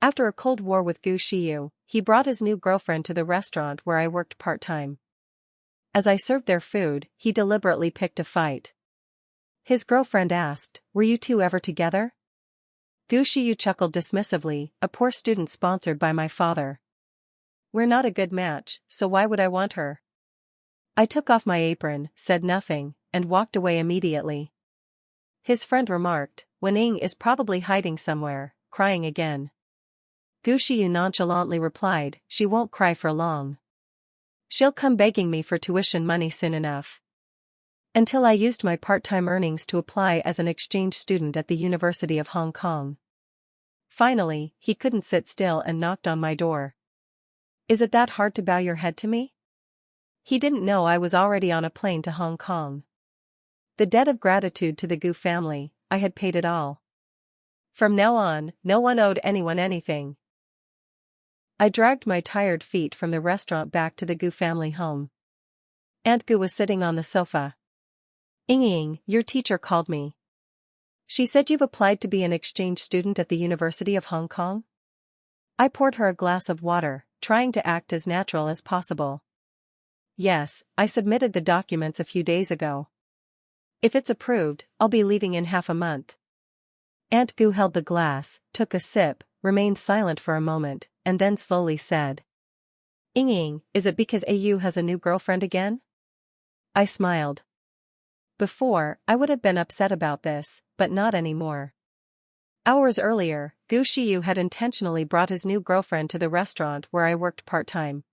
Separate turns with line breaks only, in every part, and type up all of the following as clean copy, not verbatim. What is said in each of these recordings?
After a cold war with Shiyu, he brought his new girlfriend to the restaurant where I worked part-time. As I served their food, he deliberately picked a fight. His girlfriend asked, "Were you two ever together?" Shiyu chuckled dismissively, "A poor student sponsored by my father. We're not a good match, so why would I want her?" I took off my apron, said nothing, and walked away immediately. His friend remarked, "Wen-ing is probably hiding somewhere, crying again." Shiyu nonchalantly replied, "She won't cry for long. She'll come begging me for tuition money soon enough." Until I used my part-time earnings to apply as an exchange student at the University of Hong Kong. Finally, he couldn't sit still and knocked on my door. "Is it that hard to bow your head to me?" He didn't know I was already on a plane to Hong Kong. The debt of gratitude to the Gu family, I had paid it all. From now on, no one owed anyone anything. I dragged my tired feet from the restaurant back to the Gu family home. Aunt Gu was sitting on the sofa. "Ying, your teacher called me. She said you've applied to be an exchange student at the University of Hong Kong?" I poured her a glass of water, trying to act as natural as possible. "Yes, I submitted the documents a few days ago. If it's approved, I'll be leaving in half a month." Aunt Gu held the glass, took a sip, remained silent for a moment, and then slowly said, "Ying, is it because AU has a new girlfriend again?" I smiled. Before, I would have been upset about this, but not anymore. Hours earlier, Shiyu had intentionally brought his new girlfriend to the restaurant where I worked part-time.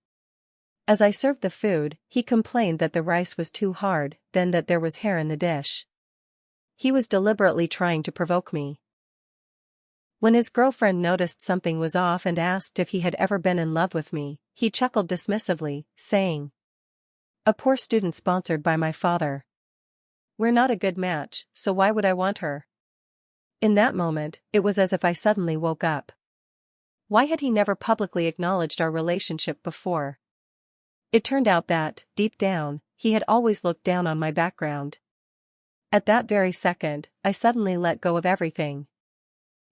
As I served the food, he complained that the rice was too hard, then that there was hair in the dish. He was deliberately trying to provoke me. When his girlfriend noticed something was off and asked if he had ever been in love with me, he chuckled dismissively, saying, "A poor student sponsored by my father. We're not a good match, so why would I want her?" In that moment, it was as if I suddenly woke up. Why had he never publicly acknowledged our relationship before? It turned out that, deep down, he had always looked down on my background. At that very second, I suddenly let go of everything.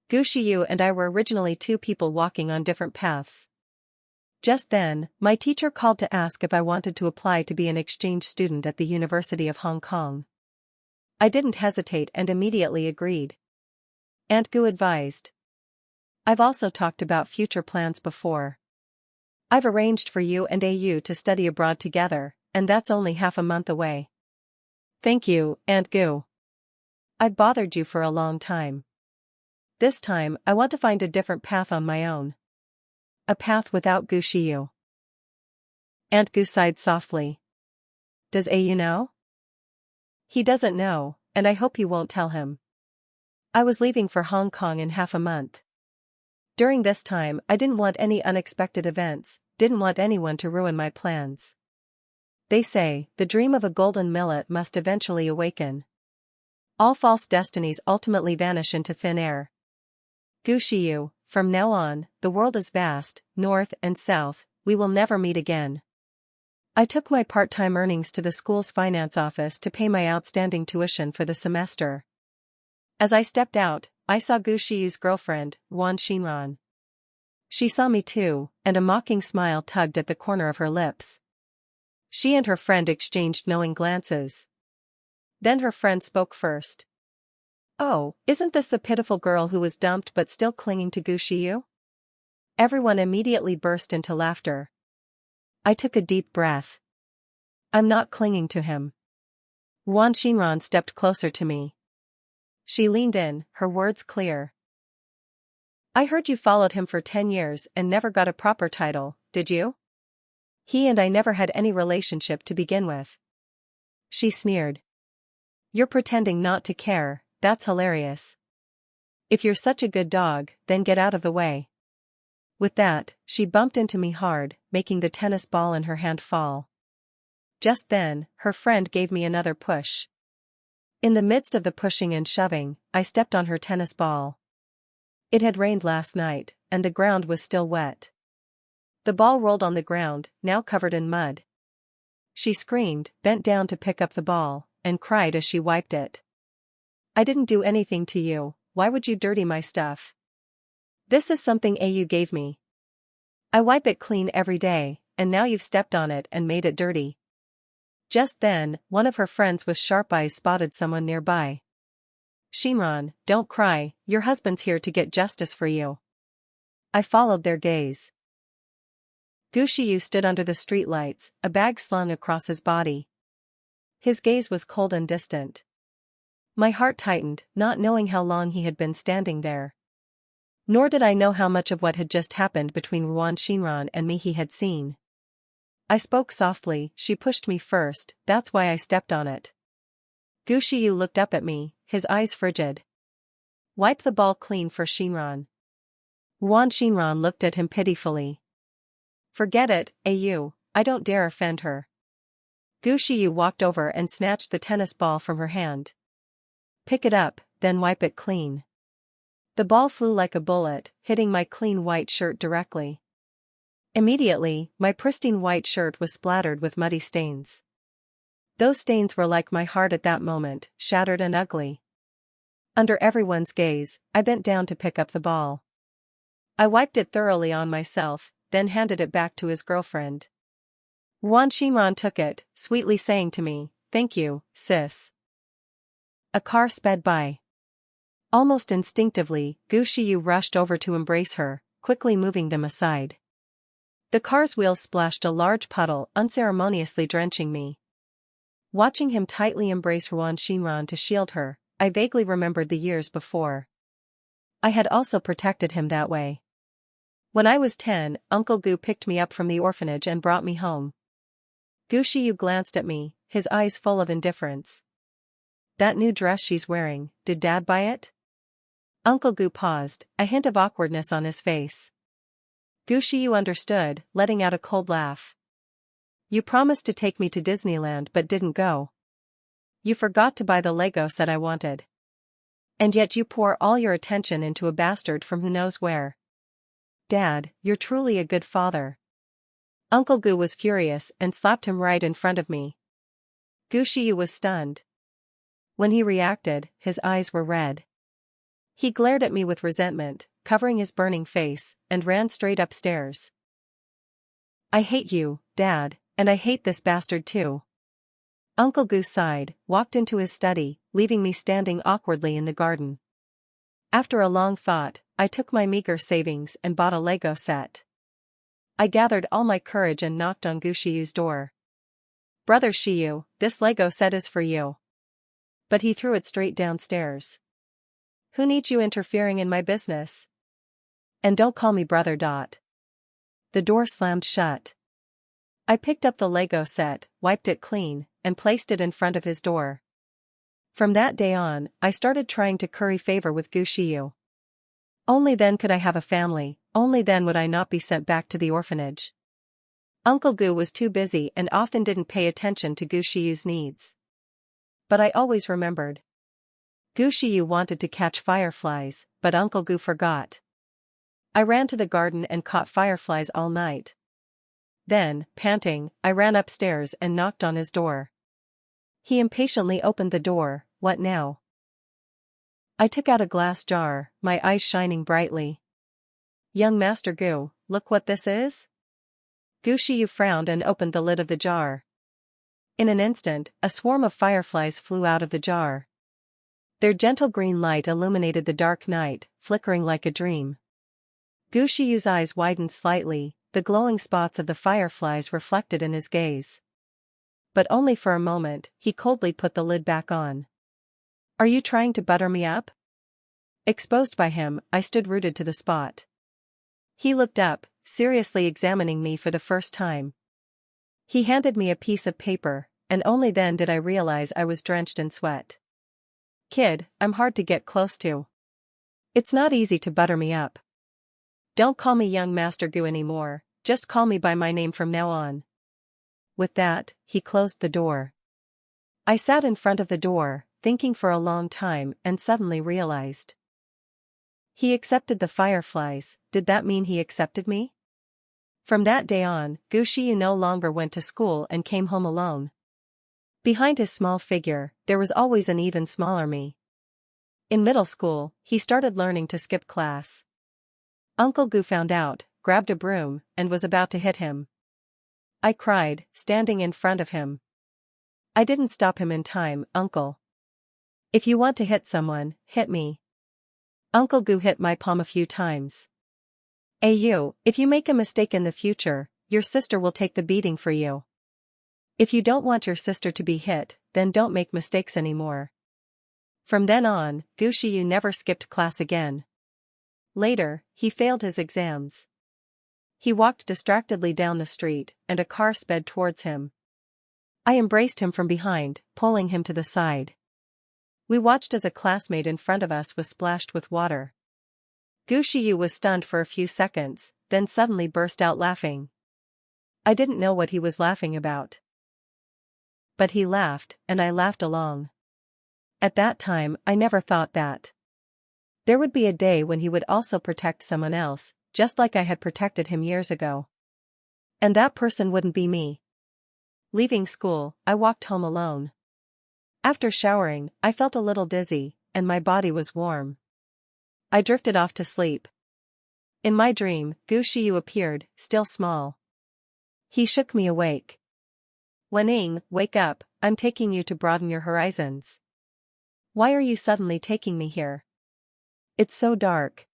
Shiyu and I were originally two people walking on different paths. Just then, my teacher called to ask if I wanted to apply to be an exchange student at the University of Hong Kong. I didn't hesitate and immediately agreed. Aunt Gu advised, "I've also talked about future plans before. I've arranged for you and AU to study abroad together, and that's only half a month away." "Thank you, Aunt Gu. I've bothered you for a long time. This time, I want to find a different path on my own. A path without Shiyu." Aunt Gu sighed softly. "Does AU know?" "He doesn't know, and I hope you won't tell him. I was leaving for Hong Kong in half a month. During this time, I didn't want any unexpected events, didn't want anyone to ruin my plans. They say, the dream of a golden millet must eventually awaken. All false destinies ultimately vanish into thin air. Shiyu, from now on, the world is vast, north and south, we will never meet again." I took my part-time earnings to the school's finance office to pay my outstanding tuition for the semester. As I stepped out, I saw Shiyu's girlfriend, Wan Xinran. She saw me too, and a mocking smile tugged at the corner of her lips. She and her friend exchanged knowing glances. Then her friend spoke first. "Oh, isn't this the pitiful girl who was dumped but still clinging to Shiyu?" Everyone immediately burst into laughter. I took a deep breath. "I'm not clinging to him." Wan Xinran stepped closer to me. She leaned in, her words clear. "I heard you followed him for 10 years and never got a proper title, did you? He and I never had any relationship to begin with." She sneered. "You're pretending not to care, that's hilarious. If you're such a good dog, then get out of the way." With that, she bumped into me hard, making the tennis ball in her hand fall. Just then, her friend gave me another push. In the midst of the pushing and shoving, I stepped on her tennis ball. It had rained last night, and the ground was still wet. The ball rolled on the ground, now covered in mud. She screamed, bent down to pick up the ball, and cried as she wiped it. "I didn't do anything to you, why would you dirty my stuff?" This is something AU gave me. I wipe it clean every day, and now you've stepped on it and made it dirty. Just then, one of her friends with sharp eyes spotted someone nearby. Shinran, don't cry, your husband's here to get justice for you. I followed their gaze. Shiyu stood under the streetlights, a bag slung across his body. His gaze was cold and distant. My heart tightened, not knowing how long he had been standing there. Nor did I know how much of what had just happened between Ruan Shinran and me he had seen. I spoke softly, she pushed me first, that's why I stepped on it. Shiyu looked up at me, his eyes frigid. Wipe the ball clean for Shinran. Ruan Shinran looked at him pitifully. Forget it, AU, I don't dare offend her. Shiyu walked over and snatched the tennis ball from her hand. Pick it up, then wipe it clean. The ball flew like a bullet, hitting my clean white shirt directly. Immediately, my pristine white shirt was splattered with muddy stains. Those stains were like my heart at that moment, shattered and ugly. Under everyone's gaze, I bent down to pick up the ball. I wiped it thoroughly on myself, then handed it back to his girlfriend. Ruan Shinran took it, sweetly saying to me, "Thank you, sis." A car sped by. Almost instinctively, Shiyu rushed over to embrace her, quickly moving them aside. The car's wheels splashed a large puddle, unceremoniously drenching me. Watching him tightly embrace Ruan Shinran to shield her, I vaguely remembered the years before. I had also protected him that way. When I was 10, Uncle Gu picked me up from the orphanage and brought me home. Shiyu glanced at me, his eyes full of indifference. That new dress she's wearing, did Dad buy it? Uncle Gu paused, a hint of awkwardness on his face. Shiyu understood, letting out a cold laugh. You promised to take me to Disneyland but didn't go. You forgot to buy the Lego set I wanted. And yet you pour all your attention into a bastard from who knows where. Dad, you're truly a good father. Uncle Gu was furious and slapped him right in front of me. Shiyu was stunned. When he reacted, his eyes were red. He glared at me with resentment, covering his burning face, and ran straight upstairs. I hate you, Dad, and I hate this bastard too. Uncle Gu sighed, walked into his study, leaving me standing awkwardly in the garden. After a long thought, I took my meager savings and bought a Lego set. I gathered all my courage and knocked on Shiyu's door. Brother Shiyu, this Lego set is for you. But he threw it straight downstairs. Who needs you interfering in my business? And don't call me brother. The door slammed shut. I picked up the Lego set, wiped it clean, and placed it in front of his door. From that day on, I started trying to curry favor with Shiyu. Only then could I have a family, only then would I not be sent back to the orphanage. Uncle Gu was too busy and often didn't pay attention to Shiyu's needs. But I always remembered. Shiyu wanted to catch fireflies, but Uncle Gu forgot. I ran to the garden and caught fireflies all night. Then, panting, I ran upstairs and knocked on his door. He impatiently opened the door. What now? I took out a glass jar, my eyes shining brightly. Young Master Gu, look what this is? Shiyu frowned and opened the lid of the jar. In an instant, a swarm of fireflies flew out of the jar. Their gentle green light illuminated the dark night, flickering like a dream. Shiyu's eyes widened slightly, the glowing spots of the fireflies reflected in his gaze. But only for a moment, he coldly put the lid back on. Are you trying to butter me up? Exposed by him, I stood rooted to the spot. He looked up, seriously examining me for the first time. He handed me a piece of paper, and only then did I realize I was drenched in sweat. Kid, I'm hard to get close to. It's not easy to butter me up. Don't call me young Master Gu anymore, just call me by my name from now on. With that, he closed the door. I sat in front of the door, thinking for a long time and suddenly realized. He accepted the fireflies, did that mean he accepted me? From that day on, Shiyu no longer went to school and came home alone. Behind his small figure, there was always an even smaller me. In middle school, he started learning to skip class. Uncle Gu found out, grabbed a broom, and was about to hit him. I cried, standing in front of him. I didn't stop him in time, Uncle. If you want to hit someone, hit me. Uncle Gu hit my palm a few times. You, if you make a mistake in the future, your sister will take the beating for you. If you don't want your sister to be hit, then don't make mistakes anymore. From then on, Gu Shiyu never skipped class again. Later, he failed his exams. He walked distractedly down the street, and a car sped towards him. I embraced him from behind, pulling him to the side. We watched as a classmate in front of us was splashed with water. Gu Shiyu was stunned for a few seconds, then suddenly burst out laughing. I didn't know what he was laughing about. But he laughed, and I laughed along. At that time, I never thought that there would be a day when he would also protect someone else, just like I had protected him years ago. And that person wouldn't be me. Leaving school, I walked home alone. After showering, I felt a little dizzy, and my body was warm. I drifted off to sleep. In my dream, Gu Shiyu appeared, still small. He shook me awake. Wening, wake up, I'm taking you to broaden your horizons. Why are you suddenly taking me here? It's so dark.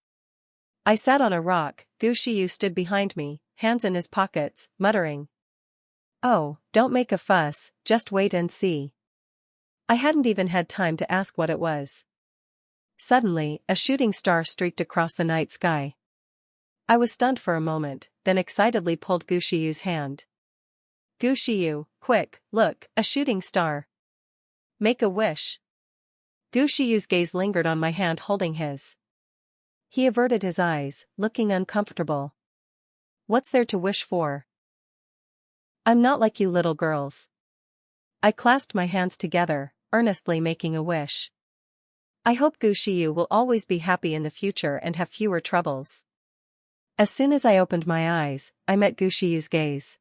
I sat on a rock, Gu Shiyu stood behind me, hands in his pockets, muttering. Oh, don't make a fuss, just wait and see. I hadn't even had time to ask what it was. Suddenly, a shooting star streaked across the night sky. I was stunned for a moment, then excitedly pulled Gu Shiyu's hand. Gu Shiyu, quick, look, a shooting star. Make a wish. Gu Shiyu's gaze lingered on my hand holding his. He averted his eyes, looking uncomfortable. What's there to wish for? I'm not like you little girls. I clasped my hands together, earnestly making a wish. I hope Gu Shiyu will always be happy in the future and have fewer troubles. As soon as I opened my eyes, I met Gu Shiyu's gaze.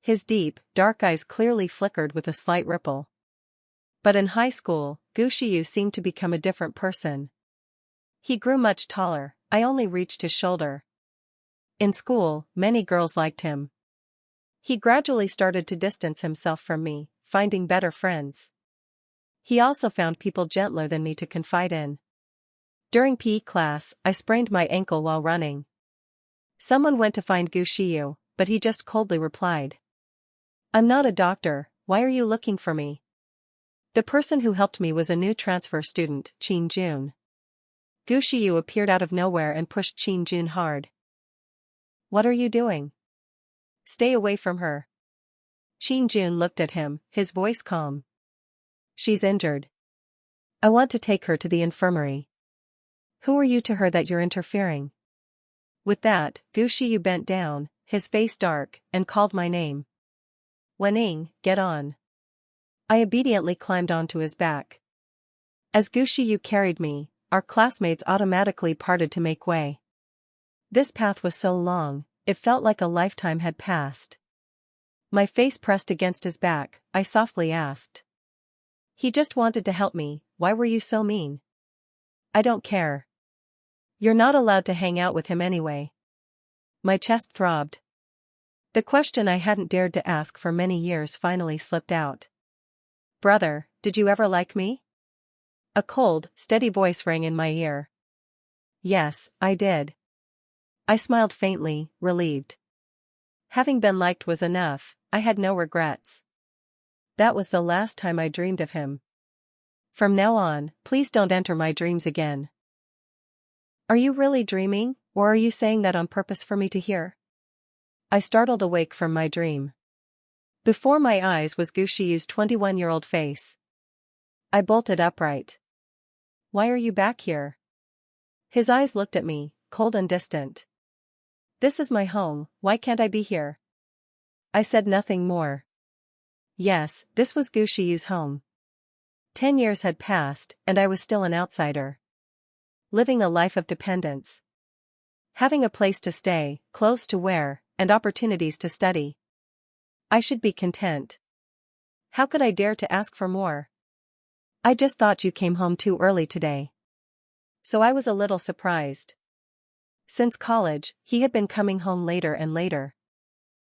His deep, dark eyes clearly flickered with a slight ripple. But in high school, Gu Shiyu seemed to become a different person. He grew much taller, I only reached his shoulder. In school, many girls liked him. He gradually started to distance himself from me, finding better friends. He also found people gentler than me to confide in. During PE class, I sprained my ankle while running. Someone went to find Gu Shiyu, but he just coldly replied. I'm not a doctor, why are you looking for me? The person who helped me was a new transfer student, Qin Jun. Gu Shiyu appeared out of nowhere and pushed Qin Jun hard. What are you doing? Stay away from her. Qin Jun looked at him, his voice calm. She's injured. I want to take her to the infirmary. Who are you to her that you're interfering? With that, Gu Shiyu bent down, his face dark, and called my name. Wening, get on. I obediently climbed onto his back. As Gu Shiyu carried me, our classmates automatically parted to make way. This path was so long, it felt like a lifetime had passed. My face pressed against his back, I softly asked. He just wanted to help me, why were you so mean? I don't care. You're not allowed to hang out with him anyway. My chest throbbed. The question I hadn't dared to ask for many years finally slipped out. Brother, did you ever like me? A cold, steady voice rang in my ear. Yes, I did. I smiled faintly, relieved. Having been liked was enough, I had no regrets. That was the last time I dreamed of him. From now on, please don't enter my dreams again. Are you really dreaming, or are you saying that on purpose for me to hear? I startled awake from my dream. Before my eyes was Gu Shiyu's 21-year-old face. I bolted upright. Why are you back here? His eyes looked at me, cold and distant. This is my home, why can't I be here? I said nothing more. Yes, this was Gu Shiyu's home. 10 years had passed, and I was still an outsider. Living a life of dependence. Having a place to stay, clothes to wear, and opportunities to study. I should be content. How could I dare to ask for more? I just thought you came home too early today. So I was a little surprised. Since college, he had been coming home later and later.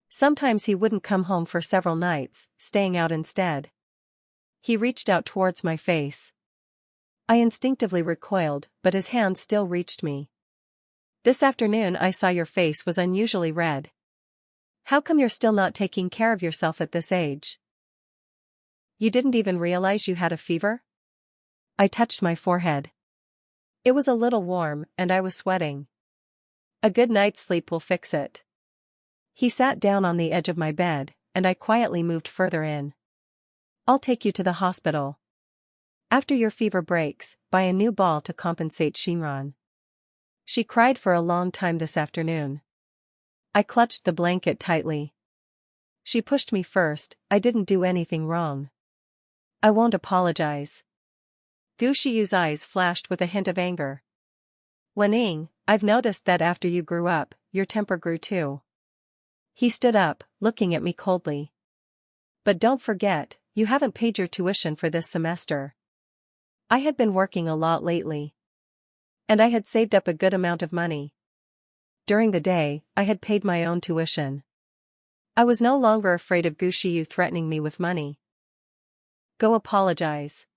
Sometimes he wouldn't come home for several nights, staying out instead. He reached out towards my face. I instinctively recoiled, but his hand still reached me. This afternoon I saw your face was unusually red. How come you're still not taking care of yourself at this age? You didn't even realize you had a fever? I touched my forehead. It was a little warm, and I was sweating. A good night's sleep will fix it. He sat down on the edge of my bed, and I quietly moved further in. I'll take you to the hospital. After your fever breaks, buy a new ball to compensate Shinran. She cried for a long time this afternoon. I clutched the blanket tightly. She pushed me first. I didn't do anything wrong. I won't apologize. Gu Shiyu's eyes flashed with a hint of anger. Wening, I've noticed that after you grew up, your temper grew too. He stood up, looking at me coldly. But don't forget, you haven't paid your tuition for this semester. I had been working a lot lately. And I had saved up a good amount of money. During the day, I had paid my own tuition. I was no longer afraid of Gu Shiyu threatening me with money. Go apologize.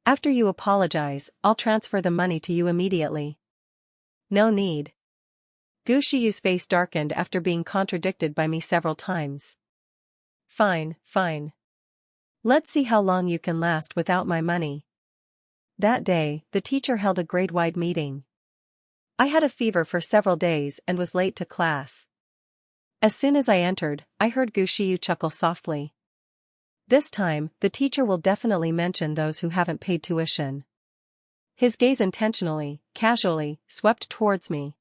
After you apologize, I'll transfer the money to you immediately. No need. Gu Shiyu's face darkened after being contradicted by me several times. Fine, fine. Let's see how long you can last without my money. That day, the teacher held a grade-wide meeting. I had a fever for several days and was late to class. As soon as I entered, I heard Gu Shiyu chuckle softly. This time, the teacher will definitely mention those who haven't paid tuition. His gaze intentionally, casually, swept towards me.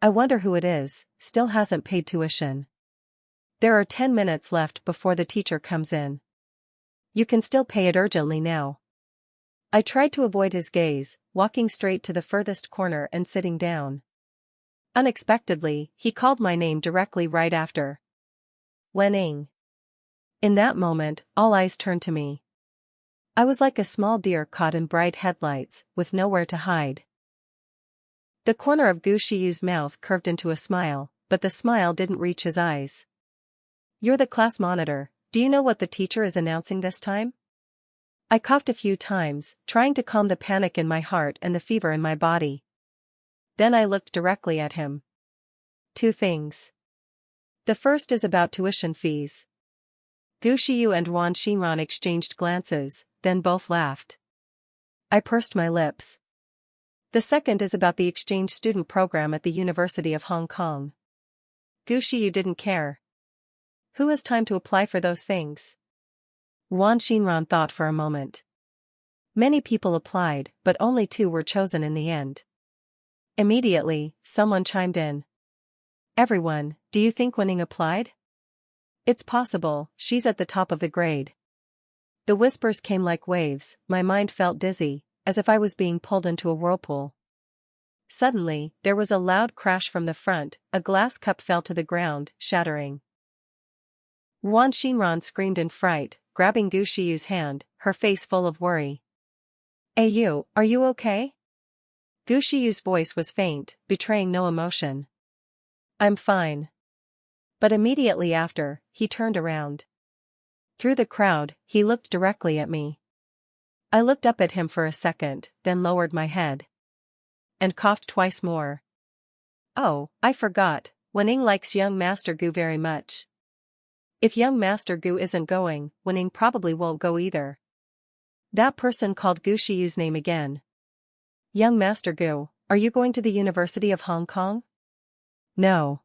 I wonder who it is, still hasn't paid tuition. There are 10 minutes left before the teacher comes in. You can still pay it urgently now. I tried to avoid his gaze, walking straight to the furthest corner and sitting down. Unexpectedly, he called my name directly right after. Wening. In that moment, all eyes turned to me. I was like a small deer caught in bright headlights, with nowhere to hide. The corner of Gu Shiyu's mouth curved into a smile, but the smile didn't reach his eyes. You're the class monitor, do you know what the teacher is announcing this time? I coughed a few times, trying to calm the panic in my heart and the fever in my body. Then I looked directly at him. 2 things. The first is about tuition fees. Gu Shiyu and Wan Xinran exchanged glances, then both laughed. I pursed my lips. The second is about the exchange student program at the University of Hong Kong. Gu Shiyu didn't care. Who has time to apply for those things? Wan Xinran thought for a moment. Many people applied, but only 2 were chosen in the end. Immediately, someone chimed in. Everyone, do you think Wening applied? It's possible, she's at the top of the grade. The whispers came like waves, my mind felt dizzy, as if I was being pulled into a whirlpool. Suddenly, there was a loud crash from the front, a glass cup fell to the ground, shattering. Wan Xinran screamed in fright, grabbing Gu Shiyu's hand, her face full of worry. Hey you, are you okay? Gu Shiyu's voice was faint, betraying no emotion. I'm fine. But immediately after, he turned around. Through the crowd, he looked directly at me. I looked up at him for a second, then lowered my head. And coughed twice more. Oh, I forgot, Wening likes young Master Gu very much. If young Master Gu isn't going, Wening probably won't go either. That person called Gu Shiyu's name again. Young Master Gu, are you going to the University of Hong Kong? No.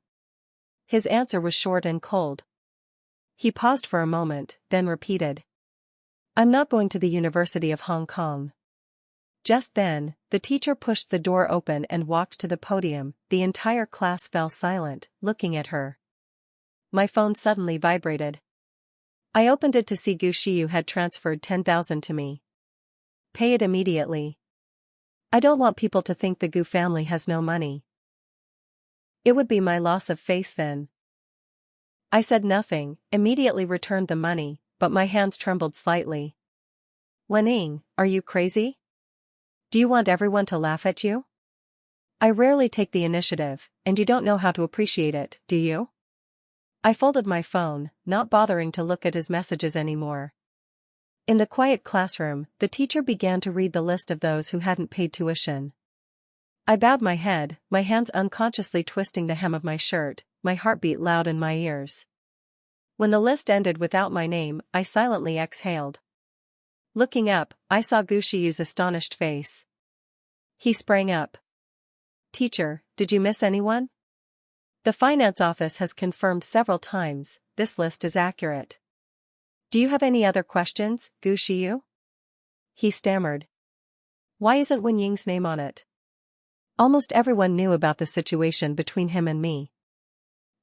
His answer was short and cold. He paused for a moment, then repeated. I'm not going to the University of Hong Kong. Just then, the teacher pushed the door open and walked to the podium. The entire class fell silent, looking at her. My phone suddenly vibrated. I opened it to see Gu Shiyu had transferred 10,000 to me. Pay it immediately. I don't want people to think the Gu family has no money. It would be my loss of face then. I said nothing, immediately returned the money, but my hands trembled slightly. Wening, are you crazy? Do you want everyone to laugh at you? I rarely take the initiative, and you don't know how to appreciate it, do you? I folded my phone, not bothering to look at his messages anymore. In the quiet classroom, the teacher began to read the list of those who hadn't paid tuition. I bowed my head, my hands unconsciously twisting the hem of my shirt, my heartbeat loud in my ears. When the list ended without my name, I silently exhaled. Looking up, I saw Gushiyu's astonished face. He sprang up. "Teacher, did you miss anyone? The finance office has confirmed several times, this list is accurate. Do you have any other questions, Gushiyu?" He stammered. "Why isn't Wen Ying's name on it?" Almost everyone knew about the situation between him and me.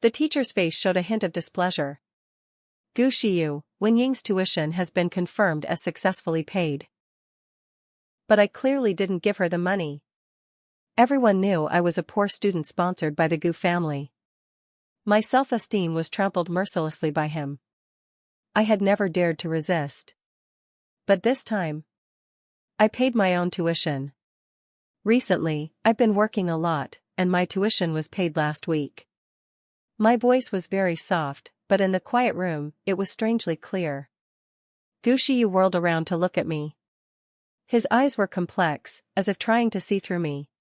The teacher's face showed a hint of displeasure. "Gushiyu, Wen Ying's tuition has been confirmed as successfully paid." "But I clearly didn't give her the money." Everyone knew I was a poor student sponsored by the Gu family. My self-esteem was trampled mercilessly by him. I had never dared to resist. But this time, I paid my own tuition. Recently, I've been working a lot, and my tuition was paid last week. My voice was very soft, but in the quiet room, it was strangely clear. Gushiyu whirled around to look at me. His eyes were complex, as if trying to see through me.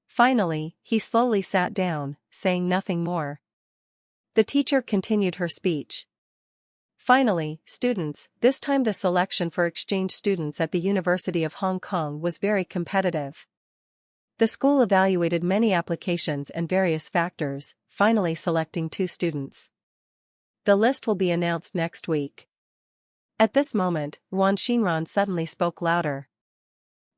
Finally, he slowly sat down, saying nothing more. The teacher continued her speech. "Finally, students, this time the selection for exchange students at the University of Hong Kong was very competitive. The school evaluated many applications and various factors, finally selecting 2 students. The list will be announced next week." At this moment, Wan Xinran suddenly spoke louder.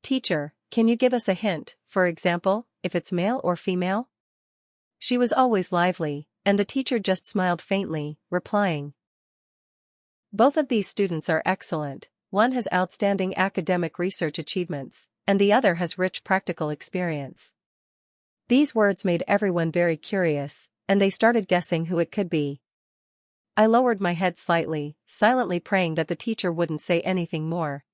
"Teacher, can you give us a hint, for example, if it's male or female?" She was always lively, and the teacher just smiled faintly, replying, "Both of these students are excellent, one has outstanding academic research achievements, and the other has rich practical experience." These words made everyone very curious, and they started guessing who it could be. I lowered my head slightly, silently praying that the teacher wouldn't say anything more.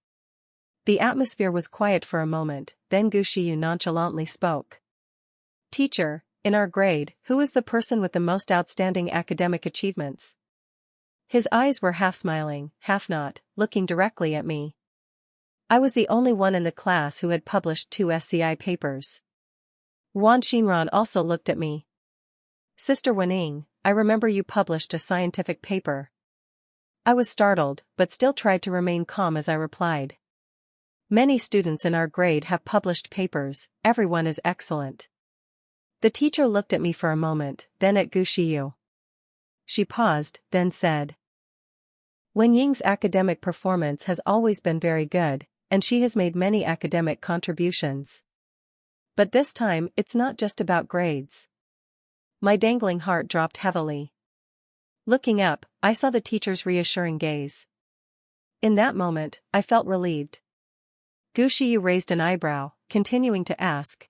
The atmosphere was quiet for a moment, then Gushiyu nonchalantly spoke. "Teacher, in our grade, who is the person with the most outstanding academic achievements?" His eyes were half smiling, half not, looking directly at me. I was the only one in the class who had published 2 SCI papers. Wan Xinran also looked at me. "Sister Wening, I remember you published a scientific paper." I was startled, but still tried to remain calm as I replied. "Many students in our grade have published papers, everyone is excellent." The teacher looked at me for a moment, then at Gushiyu. She paused, then said, "Wen Ying's academic performance has always been very good, and she has made many academic contributions. But this time it's not just about grades." My dangling heart dropped heavily. Looking up, I saw the teacher's reassuring gaze. In that moment, I felt relieved. Gushiyu raised an eyebrow, continuing to ask,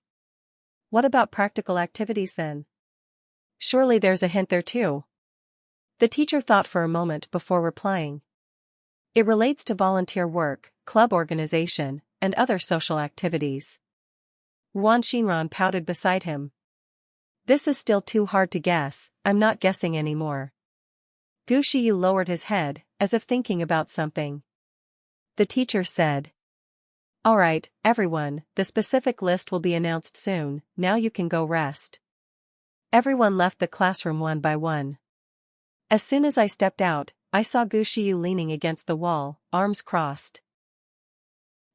"What about practical activities then? Surely there's a hint there too." The teacher thought for a moment before replying. "It relates to volunteer work, club organization, and other social activities." Wan Xinran pouted beside him. "This is still too hard to guess, I'm not guessing anymore." Gushiyu lowered his head, as if thinking about something. The teacher said, "All right, everyone, the specific list will be announced soon, now you can go rest." Everyone left the classroom one by one. As soon as I stepped out, I saw Gushiyu leaning against the wall, arms crossed.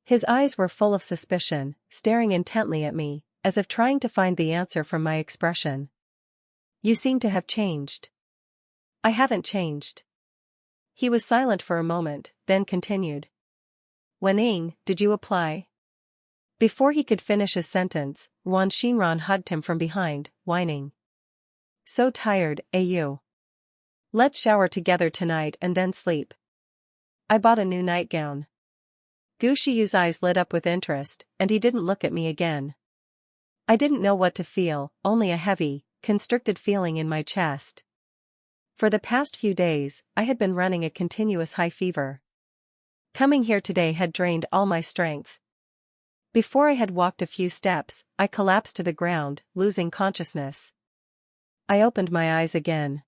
His eyes were full of suspicion, staring intently at me, as if trying to find the answer from my expression. "You seem to have changed." "I haven't changed." He was silent for a moment, then continued. "Wening, did you apply?" Before he could finish his sentence, Wan Xinran hugged him from behind, whining. "So tired, you. Let's shower together tonight and then sleep." I bought a new nightgown. Gushiyu's eyes lit up with interest, and he didn't look at me again. I didn't know what to feel, only a heavy, constricted feeling in my chest. For the past few days, I had been running a continuous high fever. Coming here today had drained all my strength. Before I had walked a few steps, I collapsed to the ground, losing consciousness. I opened my eyes again.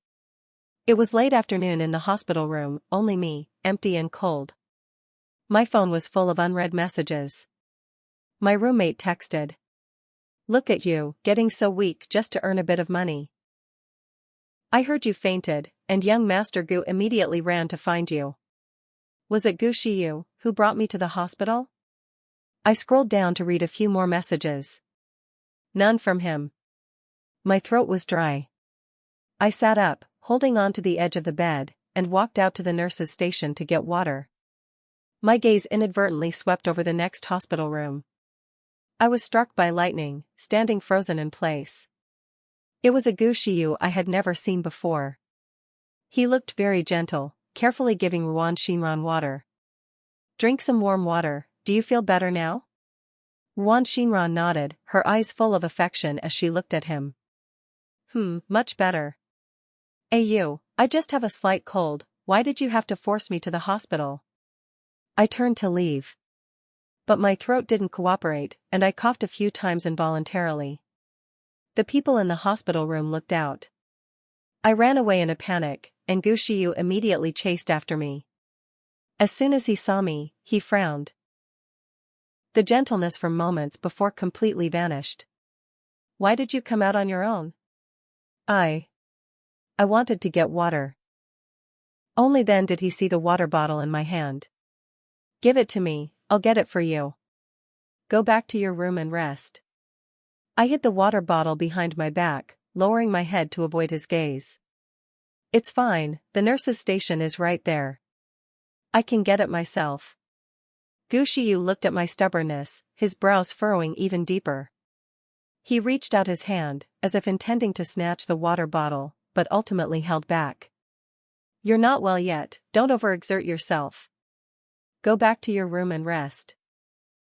It was late afternoon in the hospital room, only me, empty and cold. My phone was full of unread messages. My roommate texted. "Look at you, getting so weak just to earn a bit of money. I heard you fainted, and young Master Gu immediately ran to find you. Was it Gu Shiyu who brought me to the hospital?" I scrolled down to read a few more messages. None from him. My throat was dry. I sat up, holding on to the edge of the bed, and walked out to the nurse's station to get water. My gaze inadvertently swept over the next hospital room. I was struck by lightning, standing frozen in place. It was a Gu Shiyu I had never seen before. He looked very gentle, carefully giving Ruan Shinran water. "Drink some warm water, do you feel better now?" Ruan Shinran nodded, her eyes full of affection as she looked at him. Much better. You, I just have a slight cold, why did you have to force me to the hospital?" I turned to leave. But my throat didn't cooperate, and I coughed a few times involuntarily. The people in the hospital room looked out. I ran away in a panic, and Gu Shiyu immediately chased after me. As soon as he saw me, he frowned. The gentleness from moments before completely vanished. "Why did you come out on your own?" I wanted to get water. Only then did he see the water bottle in my hand. "Give it to me, I'll get it for you. Go back to your room and rest." I hid the water bottle behind my back, lowering my head to avoid his gaze. "It's fine, the nurse's station is right there. I can get it myself." Gu Shiyu looked at my stubbornness, his brows furrowing even deeper. He reached out his hand, as if intending to snatch the water bottle, but ultimately held back. "You're not well yet, don't overexert yourself. Go back to your room and rest."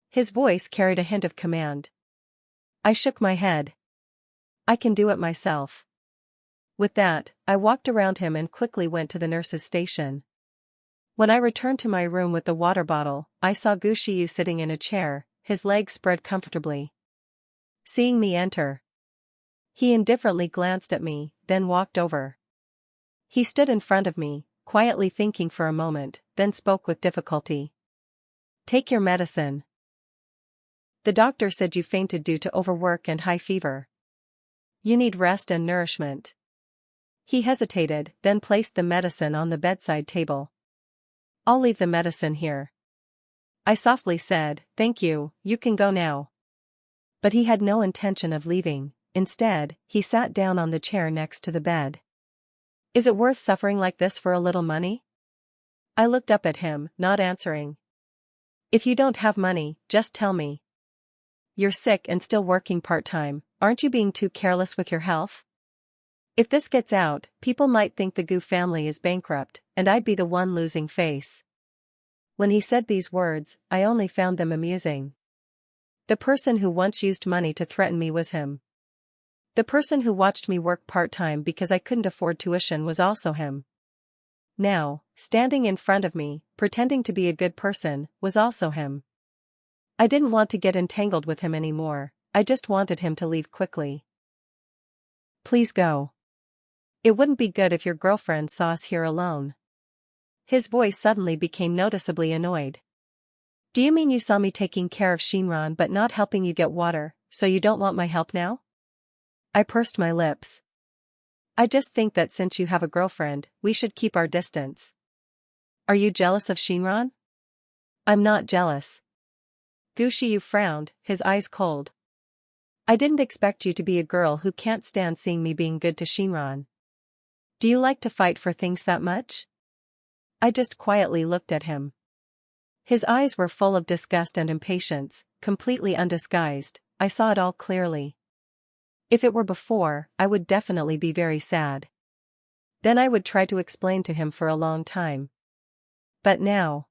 His voice carried a hint of command. I shook my head. "I can do it myself." With that, I walked around him and quickly went to the nurse's station. When I returned to my room with the water bottle, I saw Gu Shiyu sitting in a chair, his legs spread comfortably. Seeing me enter, he indifferently glanced at me, then walked over. He stood in front of me, quietly thinking for a moment, then spoke with difficulty. "Take your medicine. The doctor said you fainted due to overwork and high fever. You need rest and nourishment." He hesitated, then placed the medicine on the bedside table. "I'll leave the medicine here." I softly said, "Thank you, you can go now." But he had no intention of leaving. Instead, he sat down on the chair next to the bed. "Is it worth suffering like this for a little money?" I looked up at him, not answering. "If you don't have money, just tell me. You're sick and still working part-time, aren't you being too careless with your health? If this gets out, people might think the Gu family is bankrupt, and I'd be the one losing face." When he said these words, I only found them amusing. The person who once used money to threaten me was him. The person who watched me work part-time because I couldn't afford tuition was also him. Now, standing in front of me, pretending to be a good person, was also him. I didn't want to get entangled with him anymore, I just wanted him to leave quickly. "Please go. It wouldn't be good if your girlfriend saw us here alone." His voice suddenly became noticeably annoyed. "Do you mean you saw me taking care of Shinran but not helping you get water, so you don't want my help now?" I pursed my lips. "I just think that since you have a girlfriend, we should keep our distance." "Are you jealous of Shinran?" "I'm not jealous." Gu Shiyu frowned, his eyes cold. "I didn't expect you to be a girl who can't stand seeing me being good to Shinran. Do you like to fight for things that much?" I just quietly looked at him. His eyes were full of disgust and impatience, completely undisguised. I saw it all clearly. If it were before, I would definitely be very sad. Then I would try to explain to him for a long time. But now,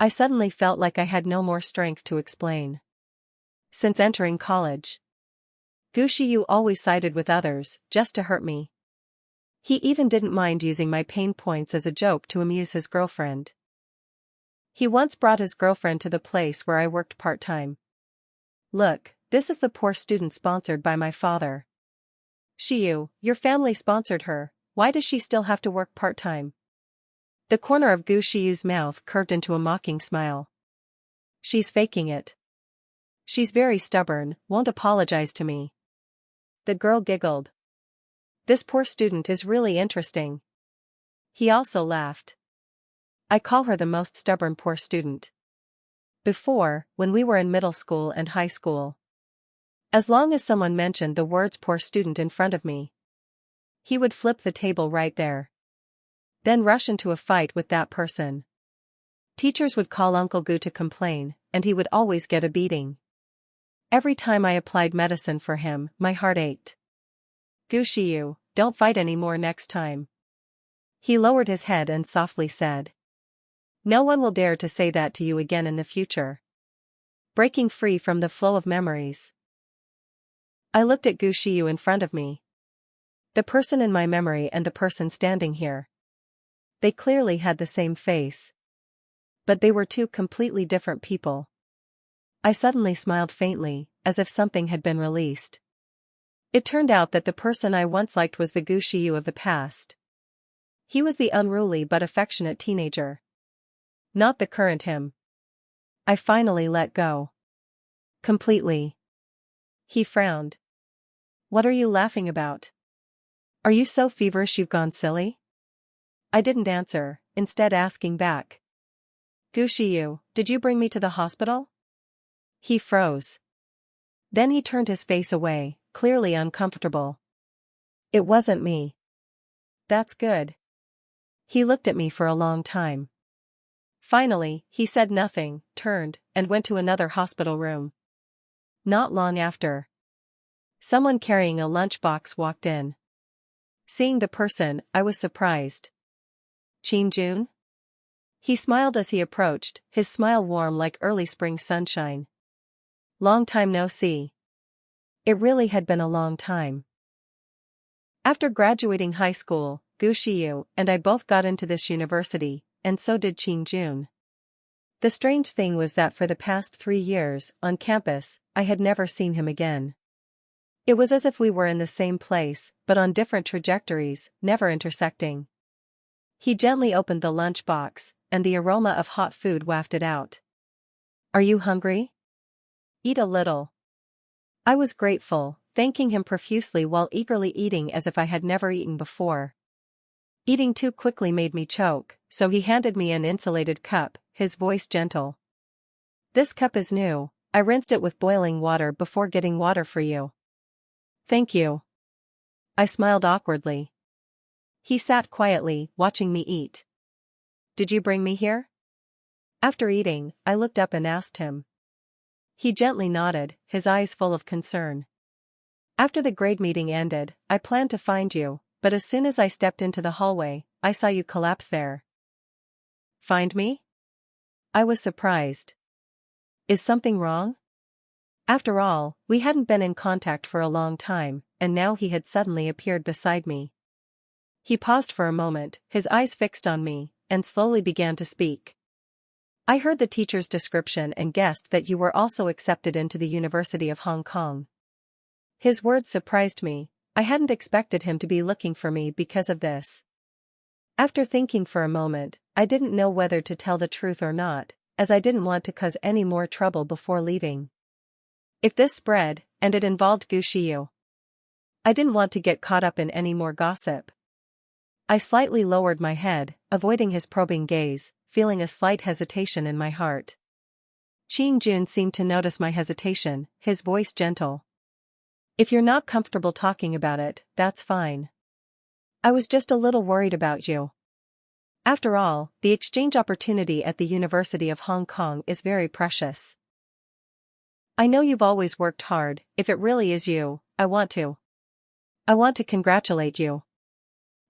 I suddenly felt like I had no more strength to explain. Since entering college, Gu Shiyu always sided with others, just to hurt me. He even didn't mind using my pain points as a joke to amuse his girlfriend. He once brought his girlfriend to the place where I worked part-time. Look, this is the poor student sponsored by my father. Shiyu, your family sponsored her, why does she still have to work part-time? The corner of Gu Shiyu's mouth curved into a mocking smile. She's faking it. She's very stubborn, won't apologize to me. The girl giggled. This poor student is really interesting. He also laughed. I call her the most stubborn poor student. Before, when we were in middle school and high school, as long as someone mentioned the words poor student in front of me, he would flip the table right there. Then rush into a fight with that person. Teachers would call Uncle Gu to complain, and he would always get a beating. Every time I applied medicine for him, my heart ached. Gu Shiyu, don't fight anymore next time. He lowered his head and softly said. No one will dare to say that to you again in the future. Breaking free from the flow of memories. I looked at Gu Shiyu in front of me. The person in my memory and the person standing here. They clearly had the same face. But they were two completely different people. I suddenly smiled faintly, as if something had been released. It turned out that the person I once liked was the Gu Shiyu of the past. He was the unruly but affectionate teenager. Not the current him. I finally let go. Completely. He frowned. What are you laughing about? Are you so feverish you've gone silly? I didn't answer, instead asking back. Gu Shiyu, did you bring me to the hospital? He froze. Then he turned his face away, clearly uncomfortable. It wasn't me. That's good. He looked at me for a long time. Finally, he said nothing, turned, and went to another hospital room. Not long after, someone carrying a lunchbox walked in. Seeing the person, I was surprised. Jun? He smiled as he approached, his smile warm like early spring sunshine. Long time no see. It really had been a long time. After graduating high school, Gu Shiyu and I both got into this university, and so did Jun. The strange thing was that for the past 3 years, on campus, I had never seen him again. It was as if we were in the same place, but on different trajectories, never intersecting. He gently opened the lunchbox, and the aroma of hot food wafted out. Are you hungry? Eat a little. I was grateful, thanking him profusely while eagerly eating as if I had never eaten before. Eating too quickly made me choke, so he handed me an insulated cup, his voice gentle. This cup is new, I rinsed it with boiling water before getting water for you. Thank you. I smiled awkwardly. He sat quietly, watching me eat. Did you bring me here? After eating, I looked up and asked him. He gently nodded, his eyes full of concern. After the grade meeting ended, I planned to find you, but as soon as I stepped into the hallway, I saw you collapse there. Find me? I was surprised. Is something wrong? After all, we hadn't been in contact for a long time, and now he had suddenly appeared beside me. He paused for a moment, his eyes fixed on me, and slowly began to speak. I heard the teacher's description and guessed that you were also accepted into the University of Hong Kong. His words surprised me. I hadn't expected him to be looking for me because of this. After thinking for a moment, I didn't know whether to tell the truth or not, as I didn't want to cause any more trouble before leaving. If this spread, and it involved Gu Shiyu, I didn't want to get caught up in any more gossip. I slightly lowered my head, avoiding his probing gaze, feeling a slight hesitation in my heart. Jun seemed to notice my hesitation, his voice gentle. If you're not comfortable talking about it, that's fine. I was just a little worried about you. After all, the exchange opportunity at the University of Hong Kong is very precious. I know you've always worked hard. If it really is you, I want to congratulate you.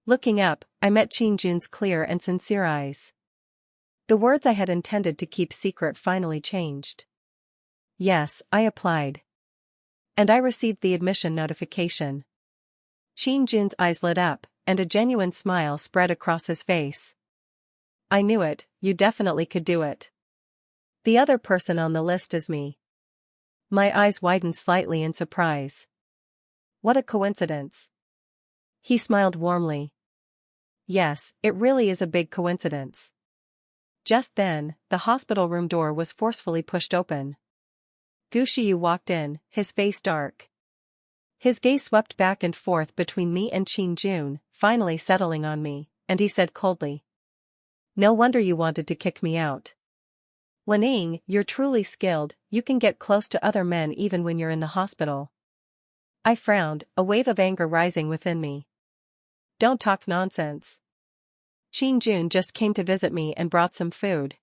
Looking up, I met Jun's clear and sincere eyes. The words I had intended to keep secret finally changed. Yes, I applied. And I received the admission notification. Jun's eyes lit up, and a genuine smile spread across his face. I knew it, you definitely could do it. The other person on the list is me. My eyes widened slightly in surprise. What a coincidence. He smiled warmly. Yes, it really is a big coincidence. Just then, the hospital room door was forcefully pushed open. Shiyu walked in, his face dark. His gaze swept back and forth between me and Jun, finally settling on me, and he said coldly. No wonder you wanted to kick me out. Wening, you're truly skilled, you can get close to other men even when you're in the hospital. I frowned, a wave of anger rising within me. Don't talk nonsense. Jun just came to visit me and brought some food.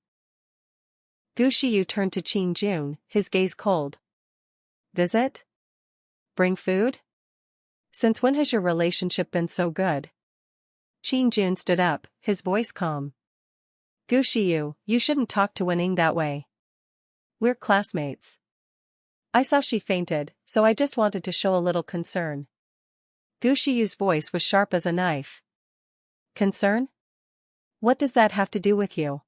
Shiyu turned to Jun, his gaze cold. Visit? Bring food? Since when has your relationship been so good? Jun stood up, his voice calm. Shiyu, you shouldn't talk to Wening that way. We're classmates. I saw she fainted, so I just wanted to show a little concern. Shiyu's voice was sharp as a knife. Concern? What does that have to do with you?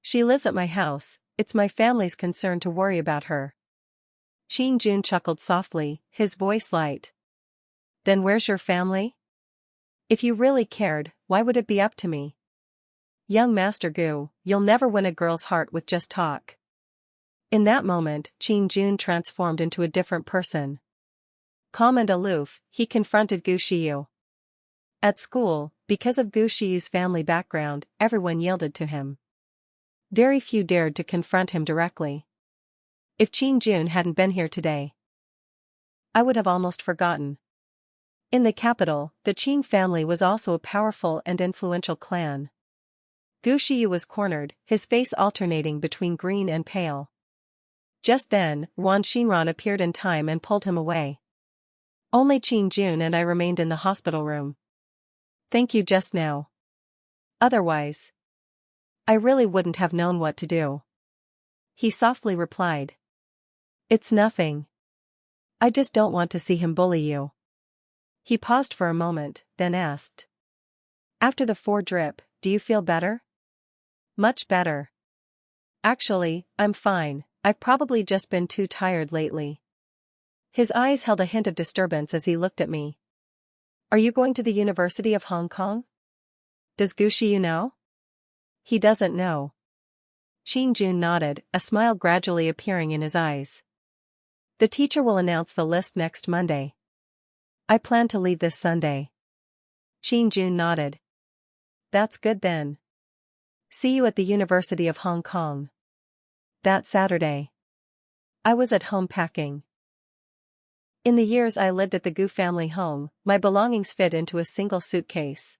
She lives at my house, it's my family's concern to worry about her. Jun chuckled softly, his voice light. Then where's your family? If you really cared, why would it be up to me? Young Master Gu, you'll never win a girl's heart with just talk. In that moment, Jun transformed into a different person. Calm and aloof, he confronted Shiyu. At school, because of Shiyu's family background, everyone yielded to him. Very few dared to confront him directly. If Jun hadn't been here today, I would have almost forgotten. In the capital, the Qin family was also a powerful and influential clan. Shiyu was cornered, his face alternating between green and pale. Just then, Wan Xinran appeared in time and pulled him away. Only Jun and I remained in the hospital room. Thank you just now. Otherwise, I really wouldn't have known what to do. He softly replied. It's nothing. I just don't want to see him bully you. He paused for a moment, then asked. After the 4 drip, do you feel better? Much better. Actually, I'm fine, I've probably just been too tired lately. His eyes held a hint of disturbance as he looked at me. Are you going to the University of Hong Kong? Does Shiyu know? He doesn't know. Jun nodded, a smile gradually appearing in his eyes. The teacher will announce the list next Monday. I plan to leave this Sunday. Jun nodded. That's good then. See you at the University of Hong Kong. That Saturday. I was at home packing. In the years I lived at the Gu family home, my belongings fit into a single suitcase.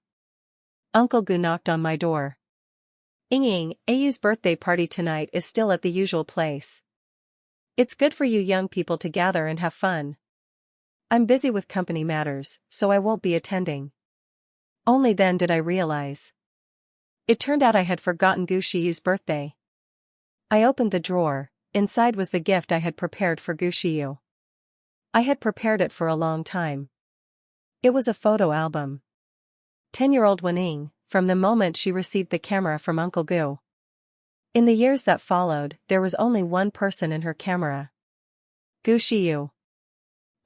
Uncle Gu knocked on my door. Ying, Ayu's birthday party tonight is still at the usual place. It's good for you young people to gather and have fun. I'm busy with company matters, so I won't be attending. Only then did I realize. It turned out I had forgotten Shiyu's birthday. I opened the drawer, inside was the gift I had prepared for Shiyu. I had prepared it for a long time. It was a photo album. 10-year-old Wening, from the moment she received the camera from Uncle Gu. In the years that followed, there was only one person in her camera. Shiyu.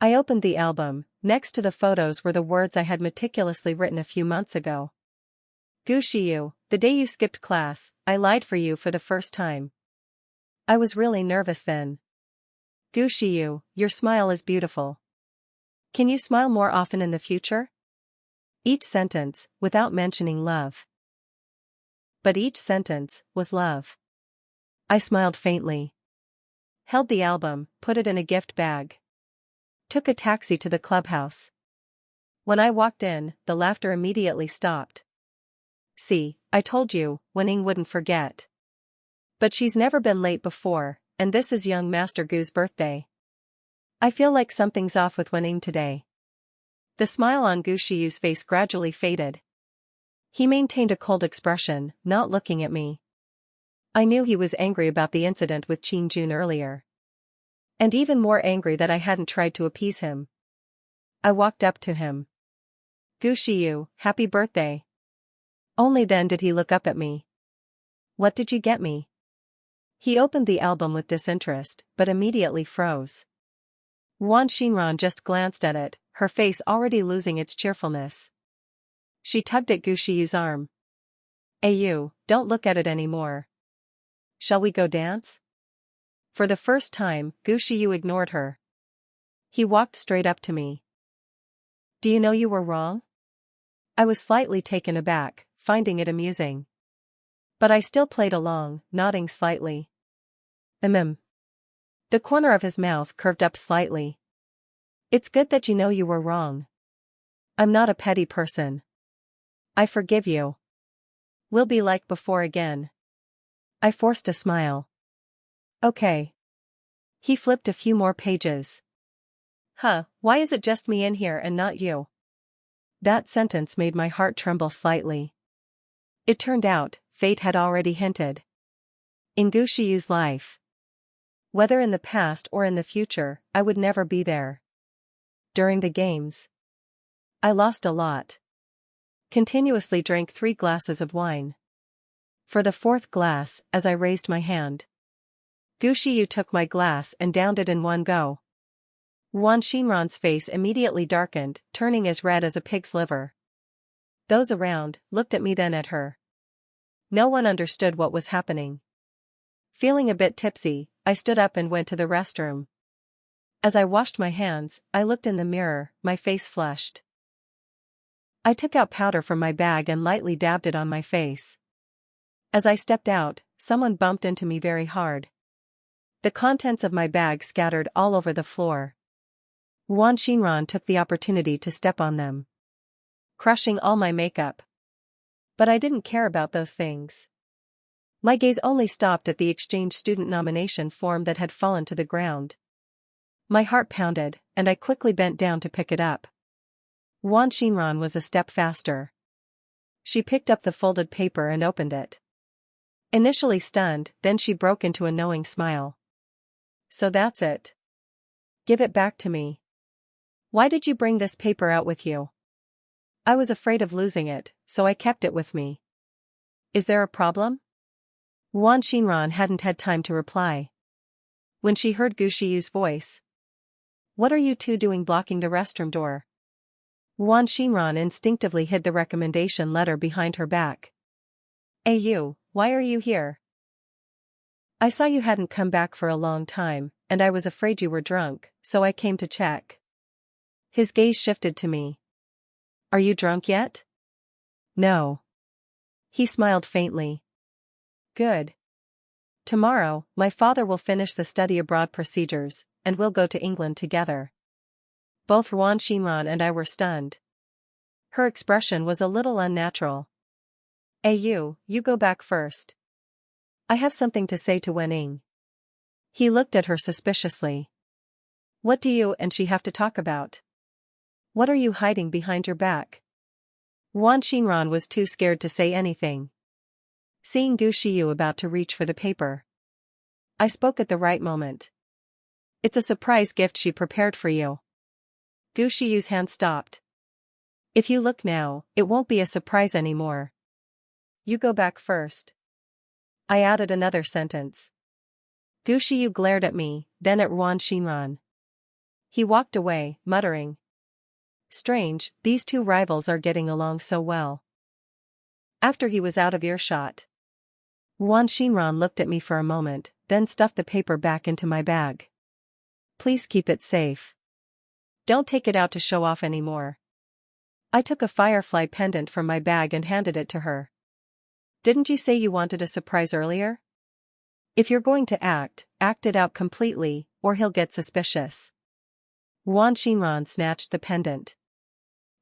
I opened the album, next to the photos were the words I had meticulously written a few months ago. Shiyu, the day you skipped class, I lied for you for the first time. I was really nervous then. Shiyu, your smile is beautiful. Can you smile more often in the future? Each sentence, without mentioning love. But each sentence was love. I smiled faintly. Held the album, put it in a gift bag. Took a taxi to the clubhouse. When I walked in, the laughter immediately stopped. See, I told you, Wening wouldn't forget. But she's never been late before, and this is young Master Gu's birthday. I feel like something's off with Wening today. The smile on Shiyu's face gradually faded. He maintained a cold expression, not looking at me. I knew he was angry about the incident with Jun earlier. And even more angry that I hadn't tried to appease him. I walked up to him. Shiyu, happy birthday. Only then did he look up at me. What did you get me? He opened the album with disinterest, but immediately froze. Wan Xinran just glanced at it, her face already losing its cheerfulness. She tugged at Gu Shiyu's arm. You, don't look at it anymore. Shall we go dance? For the first time, Gu Shiyu ignored her. He walked straight up to me. Do you know you were wrong? I was slightly taken aback, finding it amusing. But I still played along, nodding slightly. The corner of his mouth curved up slightly. It's good that you know you were wrong. I'm not a petty person. I forgive you. We'll be like before again. I forced a smile. Okay. He flipped a few more pages. Why is it just me in here and not you? That sentence made my heart tremble slightly. It turned out, fate had already hinted. In Gu Shiyu's life, whether in the past or in the future, I would never be there. During the games, I lost a lot. Continuously drank 3 glasses of wine. For the 4th glass, as I raised my hand, Gu Shiyu took my glass and downed it in one go. Wan Xinran's face immediately darkened, turning as red as a pig's liver. Those around looked at me, then at her. No one understood what was happening. Feeling a bit tipsy, I stood up and went to the restroom. As I washed my hands, I looked in the mirror, my face flushed. I took out powder from my bag and lightly dabbed it on my face. As I stepped out, someone bumped into me very hard. The contents of my bag scattered all over the floor. Wan Xinran took the opportunity to step on them, crushing all my makeup. But I didn't care about those things. My gaze only stopped at the exchange student nomination form that had fallen to the ground. My heart pounded, and I quickly bent down to pick it up. Wan Xinran was a step faster. She picked up the folded paper and opened it. Initially stunned, then she broke into a knowing smile. So that's it. Give it back to me. Why did you bring this paper out with you? I was afraid of losing it, so I kept it with me. Is there a problem? Wan Xinran hadn't had time to reply. When she heard Gu Shiyu's voice. What are you two doing blocking the restroom door? Wan Xinran instinctively hid the recommendation letter behind her back. You, why are you here? I saw you hadn't come back for a long time, and I was afraid you were drunk, so I came to check. His gaze shifted to me. Are you drunk yet? No. He smiled faintly. Good. Tomorrow, my father will finish the study abroad procedures, and we'll go to England together. Both Wan Xinran and I were stunned. Her expression was a little unnatural. You go back first. I have something to say to Wenning. He looked at her suspiciously. What do you and she have to talk about? What are you hiding behind your back? Wan Xinran was too scared to say anything. Seeing Gu Shiyu about to reach for the paper, I spoke at the right moment. It's a surprise gift she prepared for you. Gu Shiyu's hand stopped. If you look now, it won't be a surprise anymore. You go back first. I added another sentence. Gu Shiyu glared at me, then at Wan Xinran. He walked away, muttering. Strange, these two rivals are getting along so well. After he was out of earshot, Wan Xinran looked at me for a moment, then stuffed the paper back into my bag. Please keep it safe. Don't take it out to show off anymore. I took a firefly pendant from my bag and handed it to her. Didn't you say you wanted a surprise earlier? If you're going to act it out completely, or he'll get suspicious. Wan Xinran snatched the pendant.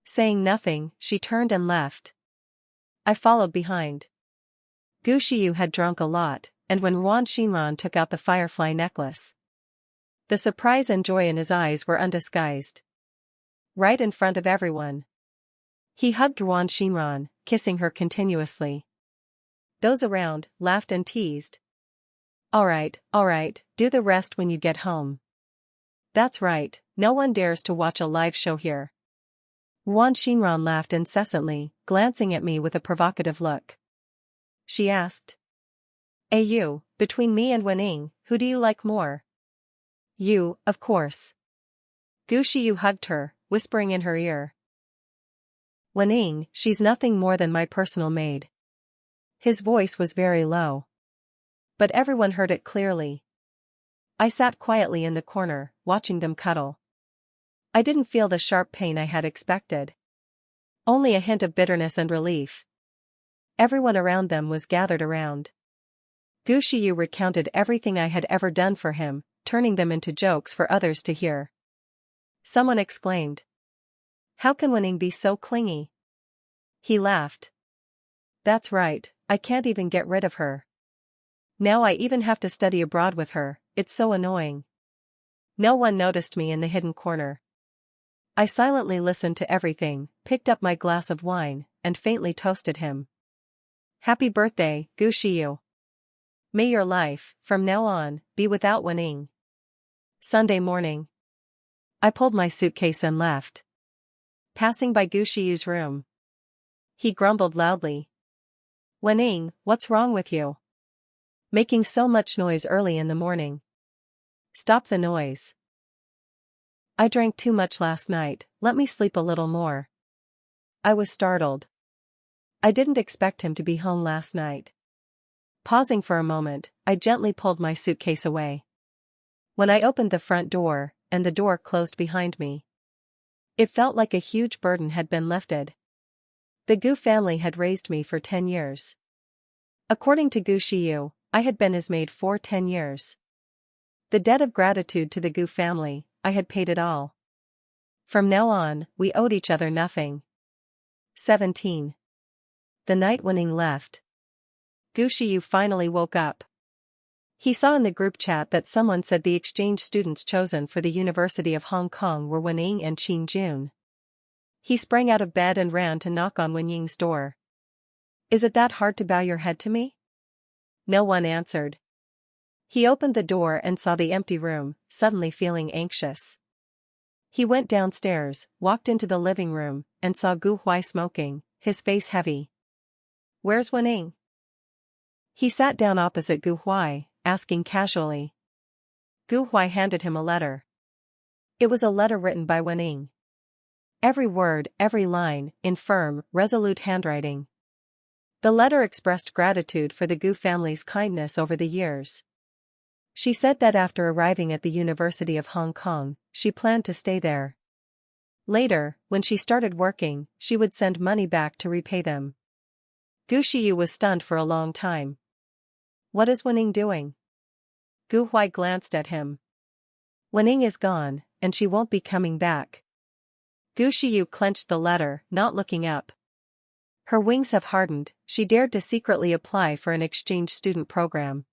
Saying nothing, she turned and left. I followed behind. Gu Shiyu had drunk a lot, and when Wan Xinran took out the firefly necklace, the surprise and joy in his eyes were undisguised. Right in front of everyone. He hugged Wan Xinran, kissing her continuously. Those around laughed and teased. All right, do the rest when you get home. That's right, no one dares to watch a live show here. Wan Xinran laughed incessantly, glancing at me with a provocative look. She asked. You, between me and Wening, who do you like more? You, of course. Gu Shiyu hugged her, whispering in her ear. Wening, she's nothing more than my personal maid. His voice was very low. But everyone heard it clearly. I sat quietly in the corner, watching them cuddle. I didn't feel the sharp pain I had expected. Only a hint of bitterness and relief. Everyone around them was gathered around. Gu Shiyu recounted everything I had ever done for him, turning them into jokes for others to hear. Someone exclaimed. How can Wening be so clingy? He laughed. That's right, I can't even get rid of her. Now I even have to study abroad with her, it's so annoying. No one noticed me in the hidden corner. I silently listened to everything, picked up my glass of wine, and faintly toasted him. Happy birthday, Gu Shiyu. May your life, from now on, be without Wening. Sunday morning. I pulled my suitcase and left. Passing by Gu Shiyu's room. He grumbled loudly. Wening, what's wrong with you? Making so much noise early in the morning. Stop the noise. I drank too much last night, let me sleep a little more. I was startled. I didn't expect him to be home last night. Pausing for a moment, I gently pulled my suitcase away. When I opened the front door, and the door closed behind me, it felt like a huge burden had been lifted. The Gu family had raised me for 10 years. According to Gu Shiyu, I had been his maid for 10 years. The debt of gratitude to the Gu family, I had paid it all. From now on, we owed each other nothing. 17. The night Wening left. Gu Shiyu finally woke up. He saw in the group chat that someone said the exchange students chosen for the University of Hong Kong were Wening and Qin Jun. He sprang out of bed and ran to knock on Wenying's door. Is it that hard to bow your head to me? No one answered. He opened the door and saw the empty room, suddenly feeling anxious. He went downstairs, walked into the living room, and saw Gu Huai smoking, his face heavy. Where's Wening? He sat down opposite Gu Huai, asking casually. Gu Huai handed him a letter. It was a letter written by Wening. Every word, every line, in firm, resolute handwriting. The letter expressed gratitude for the Gu family's kindness over the years. She said that after arriving at the University of Hong Kong, she planned to stay there. Later, when she started working, she would send money back to repay them. Gu Shiyu was stunned for a long time. What is Wening doing? Gu Huai glanced at him. Wening is gone, and she won't be coming back. Gu Shiyu clenched the letter, not looking up. Her wings have hardened, she dared to secretly apply for an exchange student program.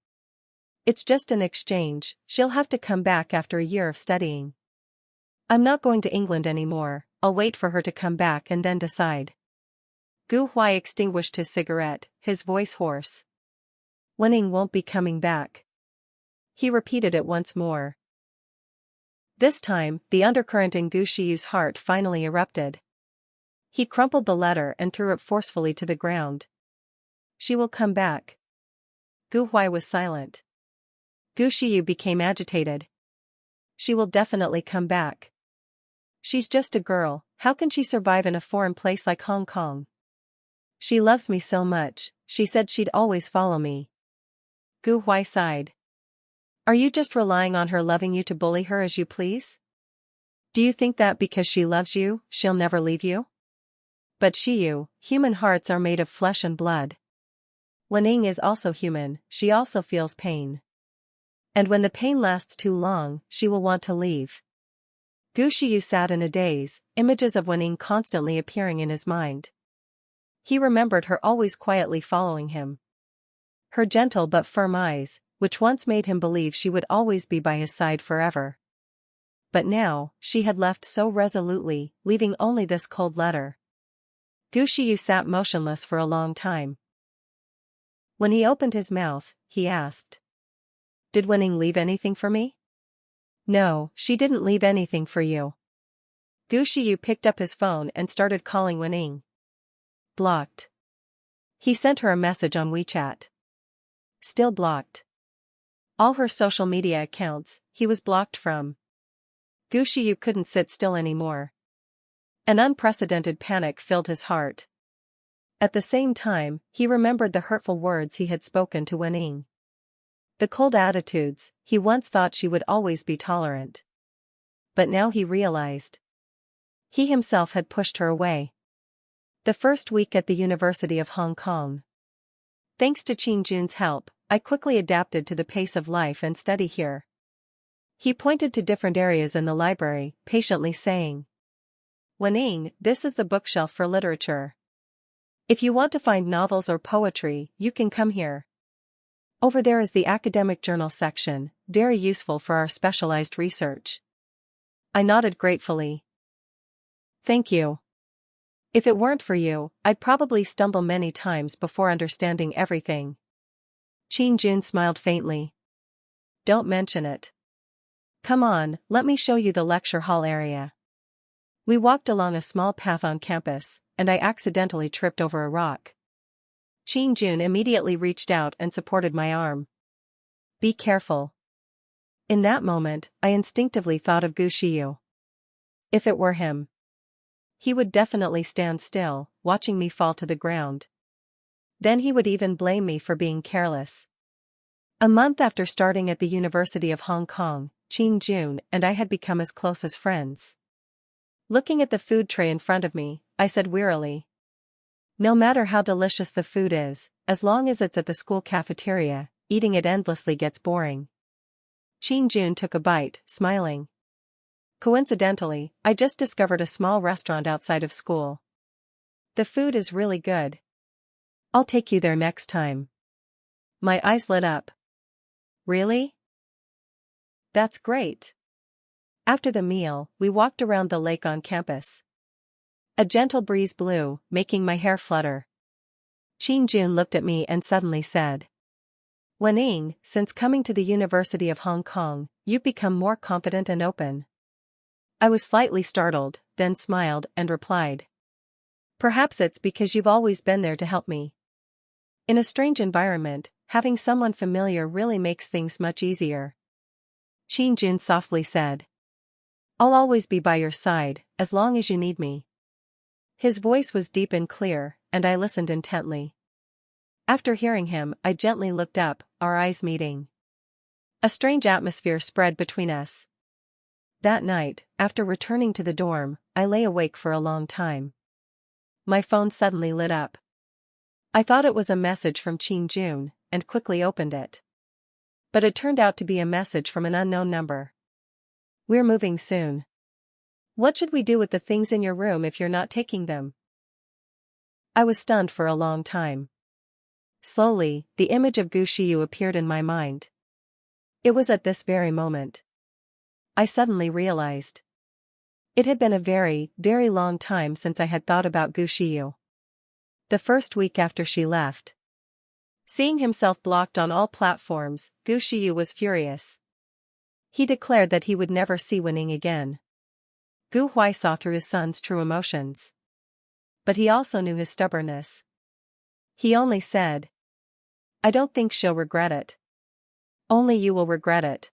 It's just an exchange, she'll have to come back after a year of studying. I'm not going to England anymore, I'll wait for her to come back and then decide. Gu Huai extinguished his cigarette, his voice hoarse. Wening won't be coming back. He repeated it once more. This time, the undercurrent in Gu Shiyu's heart finally erupted. He crumpled the letter and threw it forcefully to the ground. She will come back. Gu Huai was silent. Gu Shiyu became agitated. She will definitely come back. She's just a girl, how can she survive in a foreign place like Hong Kong? She loves me so much, she said she'd always follow me. Gu Huai sighed. Are you just relying on her loving you to bully her as you please? Do you think that because she loves you, she'll never leave you? But Shiyu, human hearts are made of flesh and blood. Wening is also human, she also feels pain. And when the pain lasts too long, she will want to leave. Gu Shiyu sat in a daze, images of Wening constantly appearing in his mind. He remembered her always quietly following him. Her gentle but firm eyes, which once made him believe she would always be by his side forever. But now, she had left so resolutely, leaving only this cold letter. Gu Shiyu sat motionless for a long time. When he opened his mouth, he asked. Did Wening leave anything for me? No, she didn't leave anything for you. Gu Shiyu picked up his phone and started calling Wening. Blocked. He sent her a message on WeChat. still blocked. All her social media accounts, he was blocked from. Gu Shiyu couldn't sit still anymore. An unprecedented panic filled his heart. At the same time, he remembered the hurtful words he had spoken to Wening. The cold attitudes, he once thought she would always be tolerant. But now he realized. He himself had pushed her away. The first week at the University of Hong Kong. Thanks to Qin Jun's help, I quickly adapted to the pace of life and study here. He pointed to different areas in the library, patiently saying, Wening, this is the bookshelf for literature. If you want to find novels or poetry, you can come here. Over there is the academic journal section, very useful for our specialized research. I nodded gratefully. Thank you. If it weren't for you, I'd probably stumble many times before understanding everything. Qin Jun smiled faintly. Don't mention it. Come on, let me show you the lecture hall area. We walked along a small path on campus, and I accidentally tripped over a rock. Qin Jun immediately reached out and supported my arm. Be careful. In that moment, I instinctively thought of Gu Shiyu. If it were him, he would definitely stand still, watching me fall to the ground. Then he would even blame me for being careless. A month after starting at the University of Hong Kong, Qin Jun and I had become as close as friends. Looking at the food tray in front of me, I said wearily. No matter how delicious the food is, as long as it's at the school cafeteria, eating it endlessly gets boring. Qin Jun took a bite, smiling. Coincidentally, I just discovered a small restaurant outside of school. The food is really good. I'll take you there next time. My eyes lit up. Really? That's great. After the meal, we walked around the lake on campus. A gentle breeze blew, making my hair flutter. Qin Jun looked at me and suddenly said, Wening, since coming to the University of Hong Kong, you've become more confident and open. I was slightly startled, then smiled and replied. Perhaps it's because you've always been there to help me. In a strange environment, having someone familiar really makes things much easier. Qin Jun softly said. I'll always be by your side, as long as you need me. His voice was deep and clear, and I listened intently. After hearing him, I gently looked up, our eyes meeting. A strange atmosphere spread between us. That night, after returning to the dorm, I lay awake for a long time. My phone suddenly lit up. I thought it was a message from Qin Jun, and quickly opened it. But it turned out to be a message from an unknown number. We're moving soon. What should we do with the things in your room if you're not taking them? I was stunned for a long time. Slowly, the image of Gu Shiyu appeared in my mind. It was at this very moment. I suddenly realized. It had been a very, very long time since I had thought about Gu Shiyu. The first week after she left. Seeing himself blocked on all platforms, Gu Shiyu was furious. He declared that he would never see Wening again. Gu Huai saw through his son's true emotions. But he also knew his stubbornness. He only said, I don't think she'll regret it. Only you will regret it.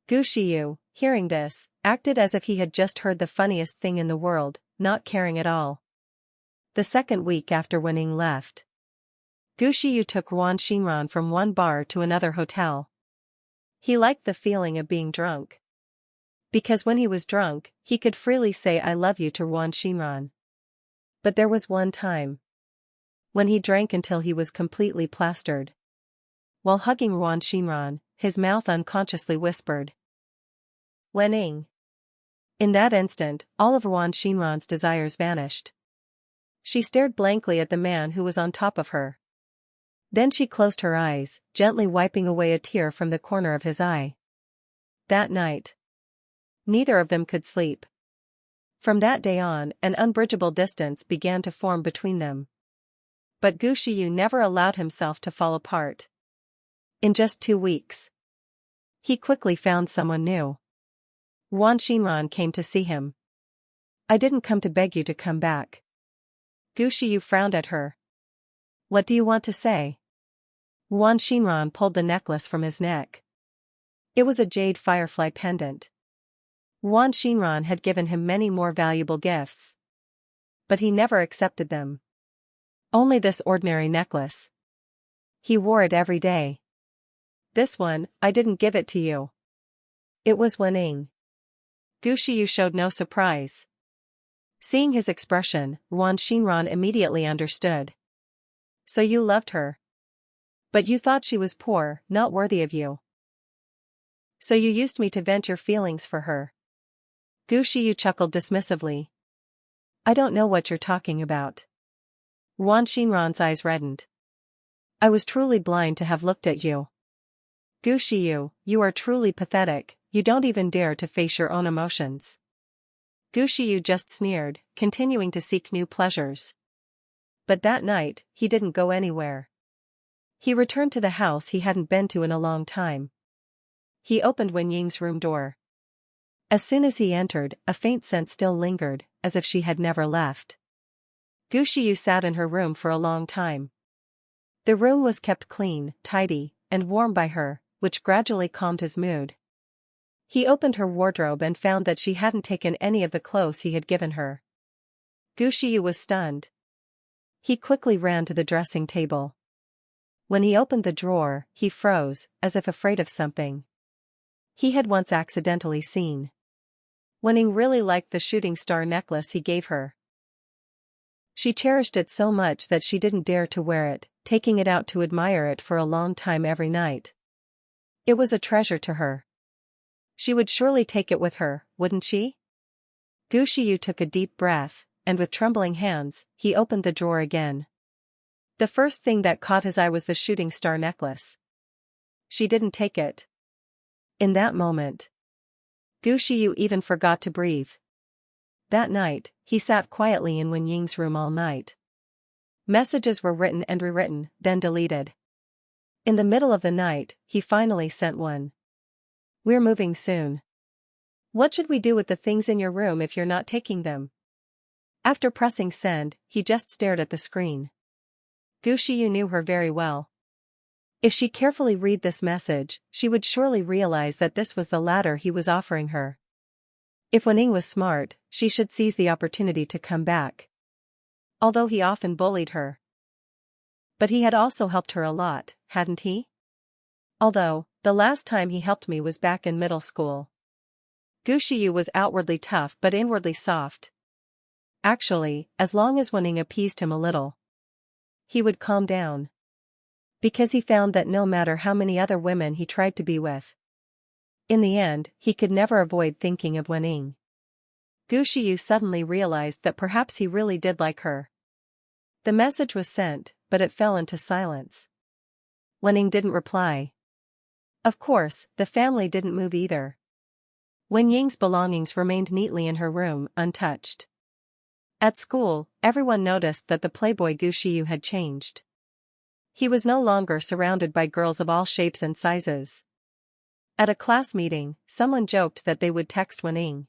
Gu Shiyu, hearing this, acted as if he had just heard the funniest thing in the world, not caring at all. The second week after Wening left, Gu Shiyu took Ruan Xinran from one bar to another hotel. He liked the feeling of being drunk. Because when he was drunk, he could freely say I love you to Ruan Xinran. But there was one time. When he drank until he was completely plastered. While hugging Ruan Xinran, his mouth unconsciously whispered. Wening. In that instant, all of Ruan Xinran's desires vanished. She stared blankly at the man who was on top of her. Then she closed her eyes, gently wiping away a tear from the corner of his eye. That night, neither of them could sleep. From that day on, an unbridgeable distance began to form between them. But Gu Shiyu never allowed himself to fall apart. In just 2 weeks, he quickly found someone new. Ruan Xinran came to see him. I didn't come to beg you to come back. Gu Shiyu frowned at her. What do you want to say? Wan Xinran pulled the necklace from his neck. It was a jade firefly pendant. Wan Xinran had given him many more valuable gifts, but he never accepted them. Only this ordinary necklace. He wore it every day. This one, I didn't give it to you. It was Wening. Gu Shiyu showed no surprise. Seeing his expression, Wan Xinran immediately understood. So you loved her. But you thought she was poor, not worthy of you. So you used me to vent your feelings for her. Gu Shiyu chuckled dismissively. I don't know what you're talking about. Wan Xinran's eyes reddened. I was truly blind to have looked at you. Gu Shiyu, you are truly pathetic, you don't even dare to face your own emotions. Gu Shiyu just sneered, continuing to seek new pleasures. But that night, he didn't go anywhere. He returned to the house he hadn't been to in a long time. He opened Wen Ying's room door. As soon as he entered, a faint scent still lingered, as if she had never left. Gu Shiyu sat in her room for a long time. The room was kept clean, tidy, and warm by her, which gradually calmed his mood. He opened her wardrobe and found that she hadn't taken any of the clothes he had given her. Gu Shiyu was stunned. He quickly ran to the dressing table. When he opened the drawer, he froze, as if afraid of something he had once accidentally seen. Wening really liked the shooting star necklace he gave her. She cherished it so much that she didn't dare to wear it, taking it out to admire it for a long time every night. It was a treasure to her. She would surely take it with her, wouldn't she? Gu Shiyu took a deep breath, and with trembling hands, he opened the drawer again. The first thing that caught his eye was the shooting star necklace. She didn't take it. In that moment, Gu Shiyu even forgot to breathe. That night, he sat quietly in Wen Ying's room all night. Messages were written and rewritten, then deleted. In the middle of the night, he finally sent one. We're moving soon. What should we do with the things in your room if you're not taking them? After pressing send, he just stared at the screen. Gu Shiyu knew her very well. If she carefully read this message, she would surely realize that this was the latter he was offering her. If Wening was smart, she should seize the opportunity to come back. Although he often bullied her. But he had also helped her a lot, hadn't he? Although, the last time he helped me was back in middle school. Gu Shiyu was outwardly tough but inwardly soft. Actually, as long as Wening appeased him a little, he would calm down. Because he found that no matter how many other women he tried to be with, in the end, he could never avoid thinking of Wening. Gu Shiyu suddenly realized that perhaps he really did like her. The message was sent, but it fell into silence. Wening didn't reply. Of course, the family didn't move either. Wen Ying's belongings remained neatly in her room, untouched. At school, everyone noticed that the playboy Gu Shiyu had changed. He was no longer surrounded by girls of all shapes and sizes. At a class meeting, someone joked that they would text Wening,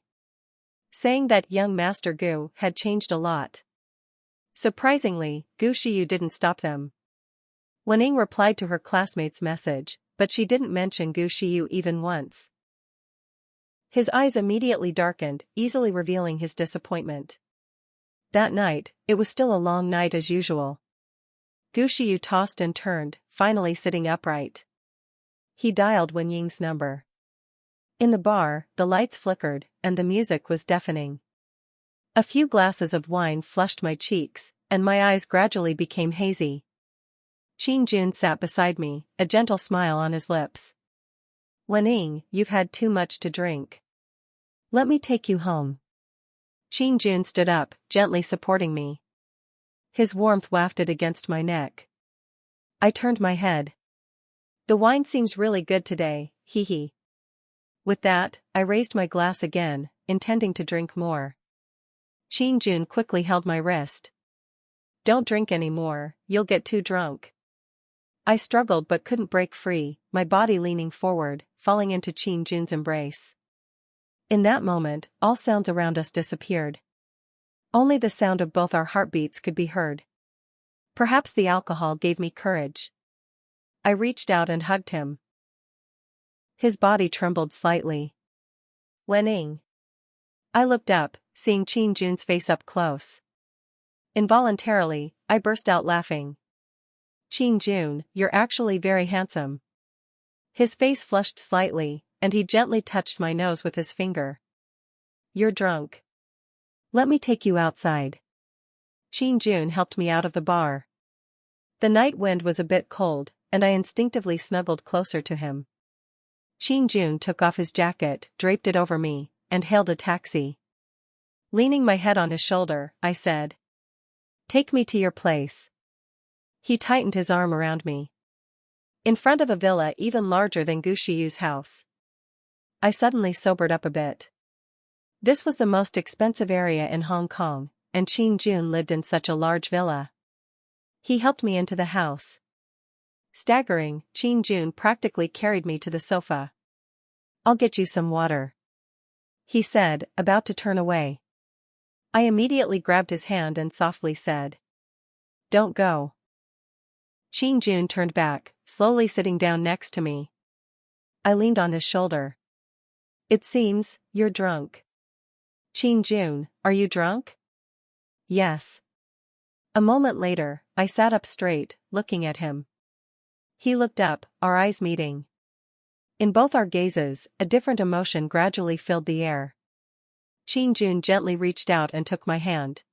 saying that young Master Gu had changed a lot. Surprisingly, Gu Shiyu didn't stop them. Wening replied to her classmate's message, but she didn't mention Gu Shiyu even once. His eyes immediately darkened, easily revealing his disappointment. That night, it was still a long night as usual. Gu Shiyu tossed and turned, finally sitting upright. He dialed Wen Ying's number. In the bar, the lights flickered, and the music was deafening. A few glasses of wine flushed my cheeks, and my eyes gradually became hazy. Qin Jun sat beside me, a gentle smile on his lips. Wening, you've had too much to drink. Let me take you home. Qin Jun stood up, gently supporting me. His warmth wafted against my neck. I turned my head. The wine seems really good today, hee hee. With that, I raised my glass again, intending to drink more. Qin Jun quickly held my wrist. Don't drink any more, you'll get too drunk. I struggled but couldn't break free, my body leaning forward, falling into Qin Jun's embrace. In that moment, all sounds around us disappeared. Only the sound of both our heartbeats could be heard. Perhaps the alcohol gave me courage. I reached out and hugged him. His body trembled slightly. Wenning. I looked up, seeing Qin Jun's face up close. Involuntarily, I burst out laughing. Qin Jun, you're actually very handsome. His face flushed slightly, and he gently touched my nose with his finger. You're drunk. Let me take you outside. Qin Jun helped me out of the bar. The night wind was a bit cold, and I instinctively snuggled closer to him. Qin Jun took off his jacket, draped it over me, and hailed a taxi. Leaning my head on his shoulder, I said, "Take me to your place." He tightened his arm around me. In front of a villa even larger than Gu Shiyu's house. I suddenly sobered up a bit. This was the most expensive area in Hong Kong, and Qin Jun lived in such a large villa. He helped me into the house. Staggering, Qin Jun practically carried me to the sofa. "I'll get you some water," he said, about to turn away. I immediately grabbed his hand and softly said, "Don't go." Qin Jun turned back, slowly sitting down next to me. I leaned on his shoulder. "It seems, you're drunk." "Qin Jun, are you drunk?" "Yes." A moment later, I sat up straight, looking at him. He looked up, our eyes meeting. In both our gazes, a different emotion gradually filled the air. Qin Jun gently reached out and took my hand.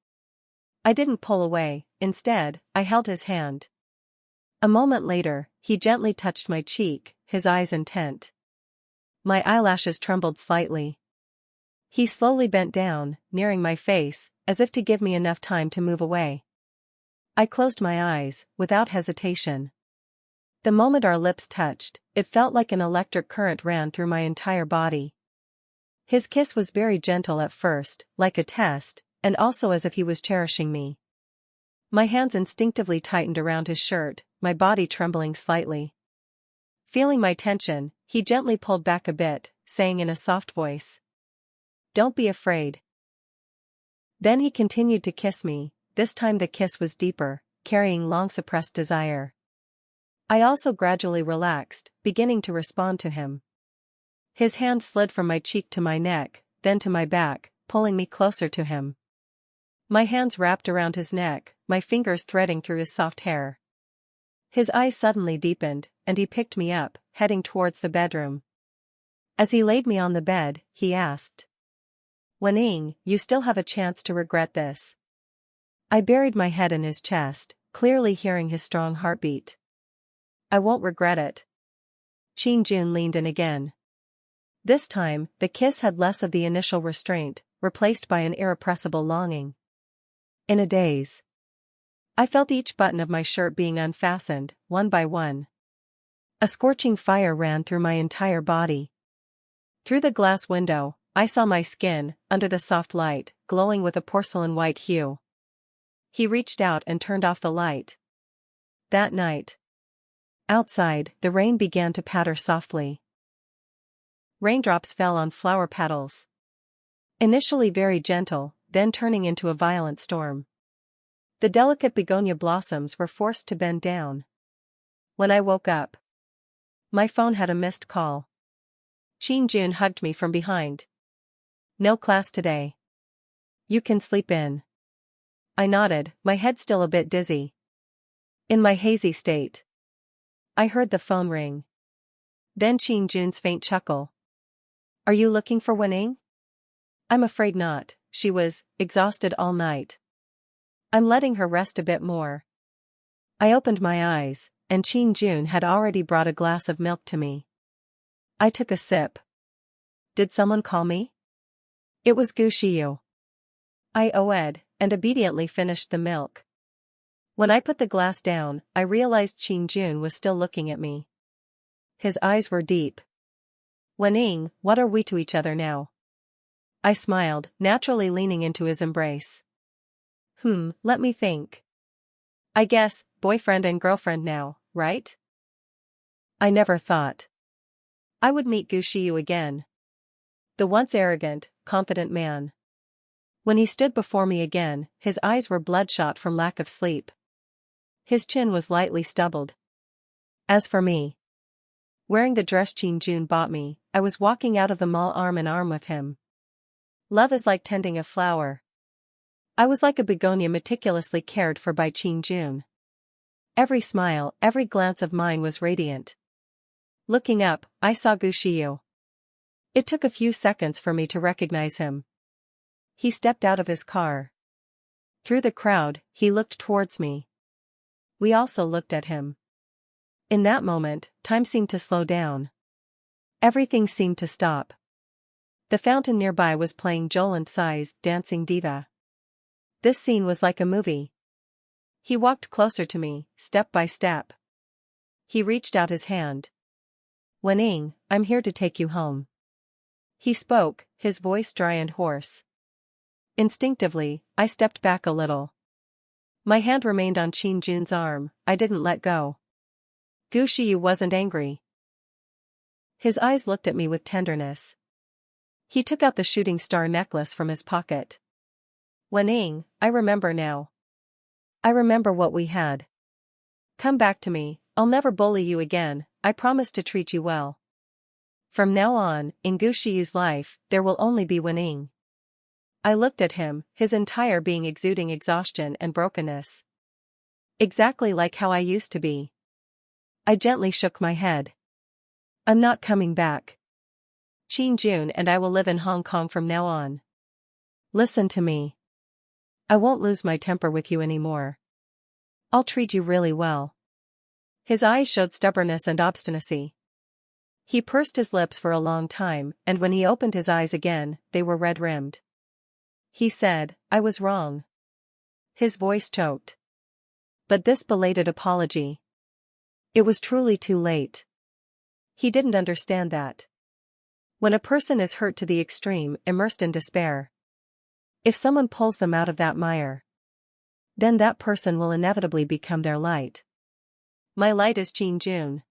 I didn't pull away, instead, I held his hand. A moment later, he gently touched my cheek, his eyes intent. My eyelashes trembled slightly. He slowly bent down, nearing my face, as if to give me enough time to move away. I closed my eyes, without hesitation. The moment our lips touched, it felt like an electric current ran through my entire body. His kiss was very gentle at first, like a test, and also as if he was cherishing me. My hands instinctively tightened around his shirt, my body trembling slightly. Feeling my tension, he gently pulled back a bit, saying in a soft voice, "Don't be afraid." Then he continued to kiss me, this time the kiss was deeper, carrying long-suppressed desire. I also gradually relaxed, beginning to respond to him. His hand slid from my cheek to my neck, then to my back, pulling me closer to him. My hands wrapped around his neck, my fingers threading through his soft hair. His eyes suddenly deepened, and he picked me up, heading towards the bedroom. As he laid me on the bed, he asked, "Wenning, you still have a chance to regret this." I buried my head in his chest, clearly hearing his strong heartbeat. "I won't regret it." Qin Jun leaned in again. This time, the kiss had less of the initial restraint, replaced by an irrepressible longing. In a daze, I felt each button of my shirt being unfastened, one by one. A scorching fire ran through my entire body. Through the glass window, I saw my skin, under the soft light, glowing with a porcelain white hue. He reached out and turned off the light. That night, outside, the rain began to patter softly. Raindrops fell on flower petals. Initially very gentle, then turning into a violent storm. The delicate begonia blossoms were forced to bend down. When I woke up, my phone had a missed call. Qin Jun hugged me from behind. "No class today. You can sleep in." I nodded, my head still a bit dizzy. In my hazy state, I heard the phone ring. Then Qin Jun's faint chuckle. "Are you looking for Wenning?" "I'm afraid not, she was exhausted all night. I'm letting her rest a bit more." I opened my eyes, and Qin Jun had already brought a glass of milk to me. I took a sip. "Did someone call me?" "It was Gu Shiyu." I oed, and obediently finished the milk. When I put the glass down, I realized Qin Jun was still looking at me. His eyes were deep. "Wenning, what are we to each other now?" I smiled, naturally leaning into his embrace. Let me think. I guess, boyfriend and girlfriend now, right?" I never thought I would meet Gu Shiyu again. The once arrogant, confident man. When he stood before me again, his eyes were bloodshot from lack of sleep. His chin was lightly stubbled. As for me, wearing the dress Jun bought me, I was walking out of the mall arm in arm with him. Love is like tending a flower. I was like a begonia meticulously cared for by Jun. Every smile, every glance of mine was radiant. Looking up, I saw Shiyu. It took a few seconds for me to recognize him. He stepped out of his car. Through the crowd, he looked towards me. We also looked at him. In that moment, time seemed to slow down. Everything seemed to stop. The fountain nearby was playing Joel and Psy's Dancing Diva. This scene was like a movie. He walked closer to me, step by step. He reached out his hand. Wening, I'm here to take you home. He spoke, his voice dry and hoarse. Instinctively, I stepped back a little. My hand remained on Jun's arm, I didn't let go. Shiyu wasn't angry. His eyes looked at me with tenderness. He took out the shooting star necklace from his pocket. Wening, I remember now. I remember what we had. Come back to me, I'll never bully you again, I promise to treat you well. From now on, in Shiyu's life, there will only be Wening. I looked at him, his entire being exuding exhaustion and brokenness. Exactly like how I used to be. I gently shook my head. I'm not coming back. Jun and I will live in Hong Kong from now on. Listen to me. I won't lose my temper with you anymore. I'll treat you really well. His eyes showed stubbornness and obstinacy. He pursed his lips for a long time, and when he opened his eyes again, they were red-rimmed. He said, I was wrong. His voice choked. But this belated apology. It was truly too late. He didn't understand that. When a person is hurt to the extreme, immersed in despair, if someone pulls them out of that mire, then that person will inevitably become their light. My light is Jun.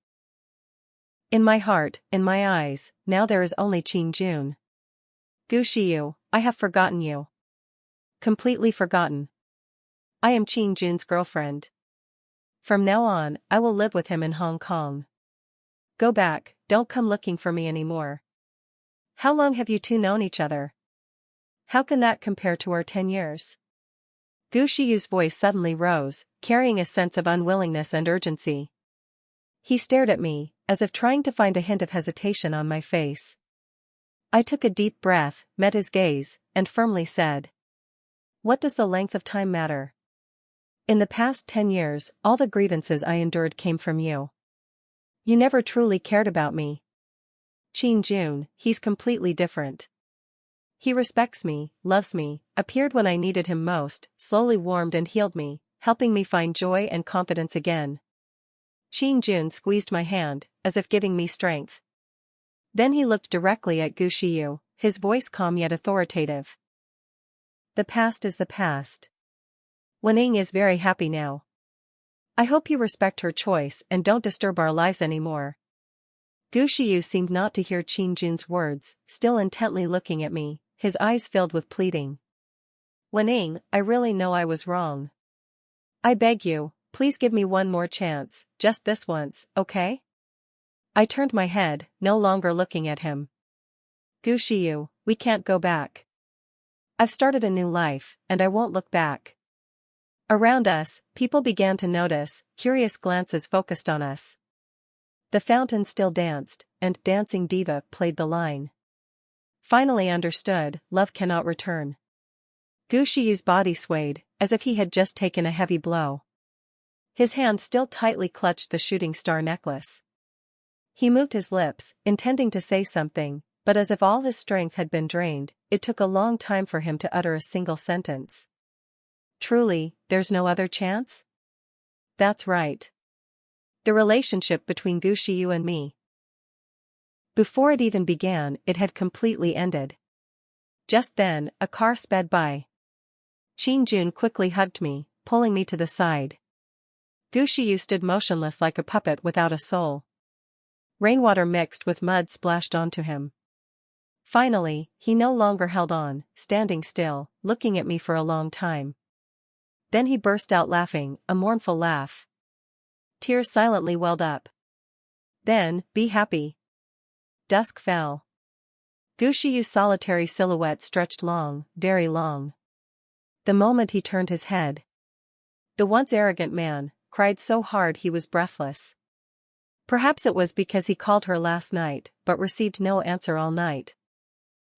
In my heart, in my eyes, now there is only Jun. Shiyu, I have forgotten you. Completely forgotten. I am Jun's girlfriend. From now on, I will live with him in Hong Kong. Go back, don't come looking for me anymore. How long have you two known each other? How can that compare to our 10 years? Shiyu's voice suddenly rose, carrying a sense of unwillingness and urgency. He stared at me, as if trying to find a hint of hesitation on my face. I took a deep breath, met his gaze, and firmly said, what does the length of time matter? In the past 10 years, all the grievances I endured came from you. You never truly cared about me. Jun, he's completely different. He respects me, loves me, appeared when I needed him most, slowly warmed and healed me, helping me find joy and confidence again. Jun squeezed my hand, as if giving me strength. Then he looked directly at Shiyu, his voice calm yet authoritative. The past is the past. Wening is very happy now. I hope you respect her choice and don't disturb our lives anymore. Shiyu seemed not to hear Jun's words, still intently looking at me, his eyes filled with pleading. Wening, I really know I was wrong. I beg you, please give me one more chance, just this once, okay? I turned my head, no longer looking at him. Shiyu, we can't go back. I've started a new life, and I won't look back. Around us, people began to notice, curious glances focused on us. The fountain still danced, and Dancing Diva played the line. Finally understood, love cannot return. Shiyu's body swayed, as if he had just taken a heavy blow. His hand still tightly clutched the shooting star necklace. He moved his lips, intending to say something, but as if all his strength had been drained, it took a long time for him to utter a single sentence. Truly, there's no other chance? That's right. The relationship between Shiyu and me. Before it even began, it had completely ended. Just then, a car sped by. Jun quickly hugged me, pulling me to the side. Shiyu stood motionless like a puppet without a soul. Rainwater mixed with mud splashed onto him. Finally, he no longer held on, standing still, looking at me for a long time. Then he burst out laughing, a mournful laugh. Tears silently welled up. Then, be happy. Dusk fell. Shiyu's solitary silhouette stretched long, very long. The moment he turned his head, the once arrogant man cried so hard he was breathless. Perhaps it was because he called her last night, but received no answer all night.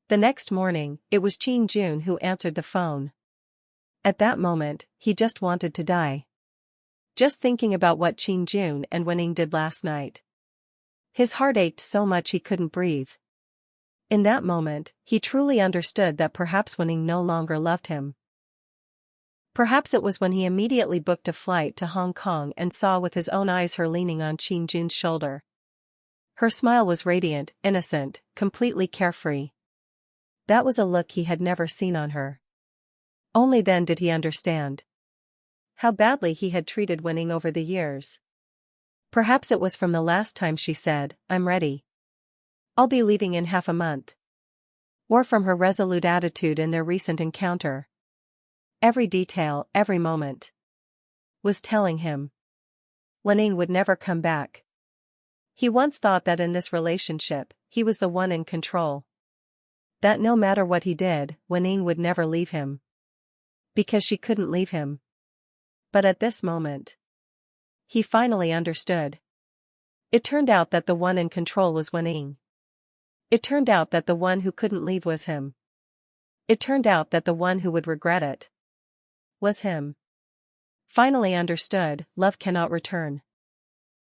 The next morning, it was Jun who answered the phone. At that moment, he just wanted to die. Just thinking about what Jun and Wenning did last night. His heart ached so much he couldn't breathe. In that moment, he truly understood that perhaps Wenning no longer loved him. Perhaps it was when he immediately booked a flight to Hong Kong and saw with his own eyes her leaning on Jun's shoulder. Her smile was radiant, innocent, completely carefree. That was a look he had never seen on her. Only then did he understand how badly he had treated Wenning over the years. Perhaps it was from the last time she said, "I'm ready. I'll be leaving in half a month." Or from her resolute attitude in their recent encounter. Every detail, every moment, was telling him Wenning would never come back. He once thought that in this relationship, he was the one in control. That no matter what he did, Wenning would never leave him. Because she couldn't leave him. But at this moment, he finally understood. It turned out that the one in control was Wenning. It turned out that the one who couldn't leave was him. It turned out that the one who would regret it was him. Finally understood, love cannot return.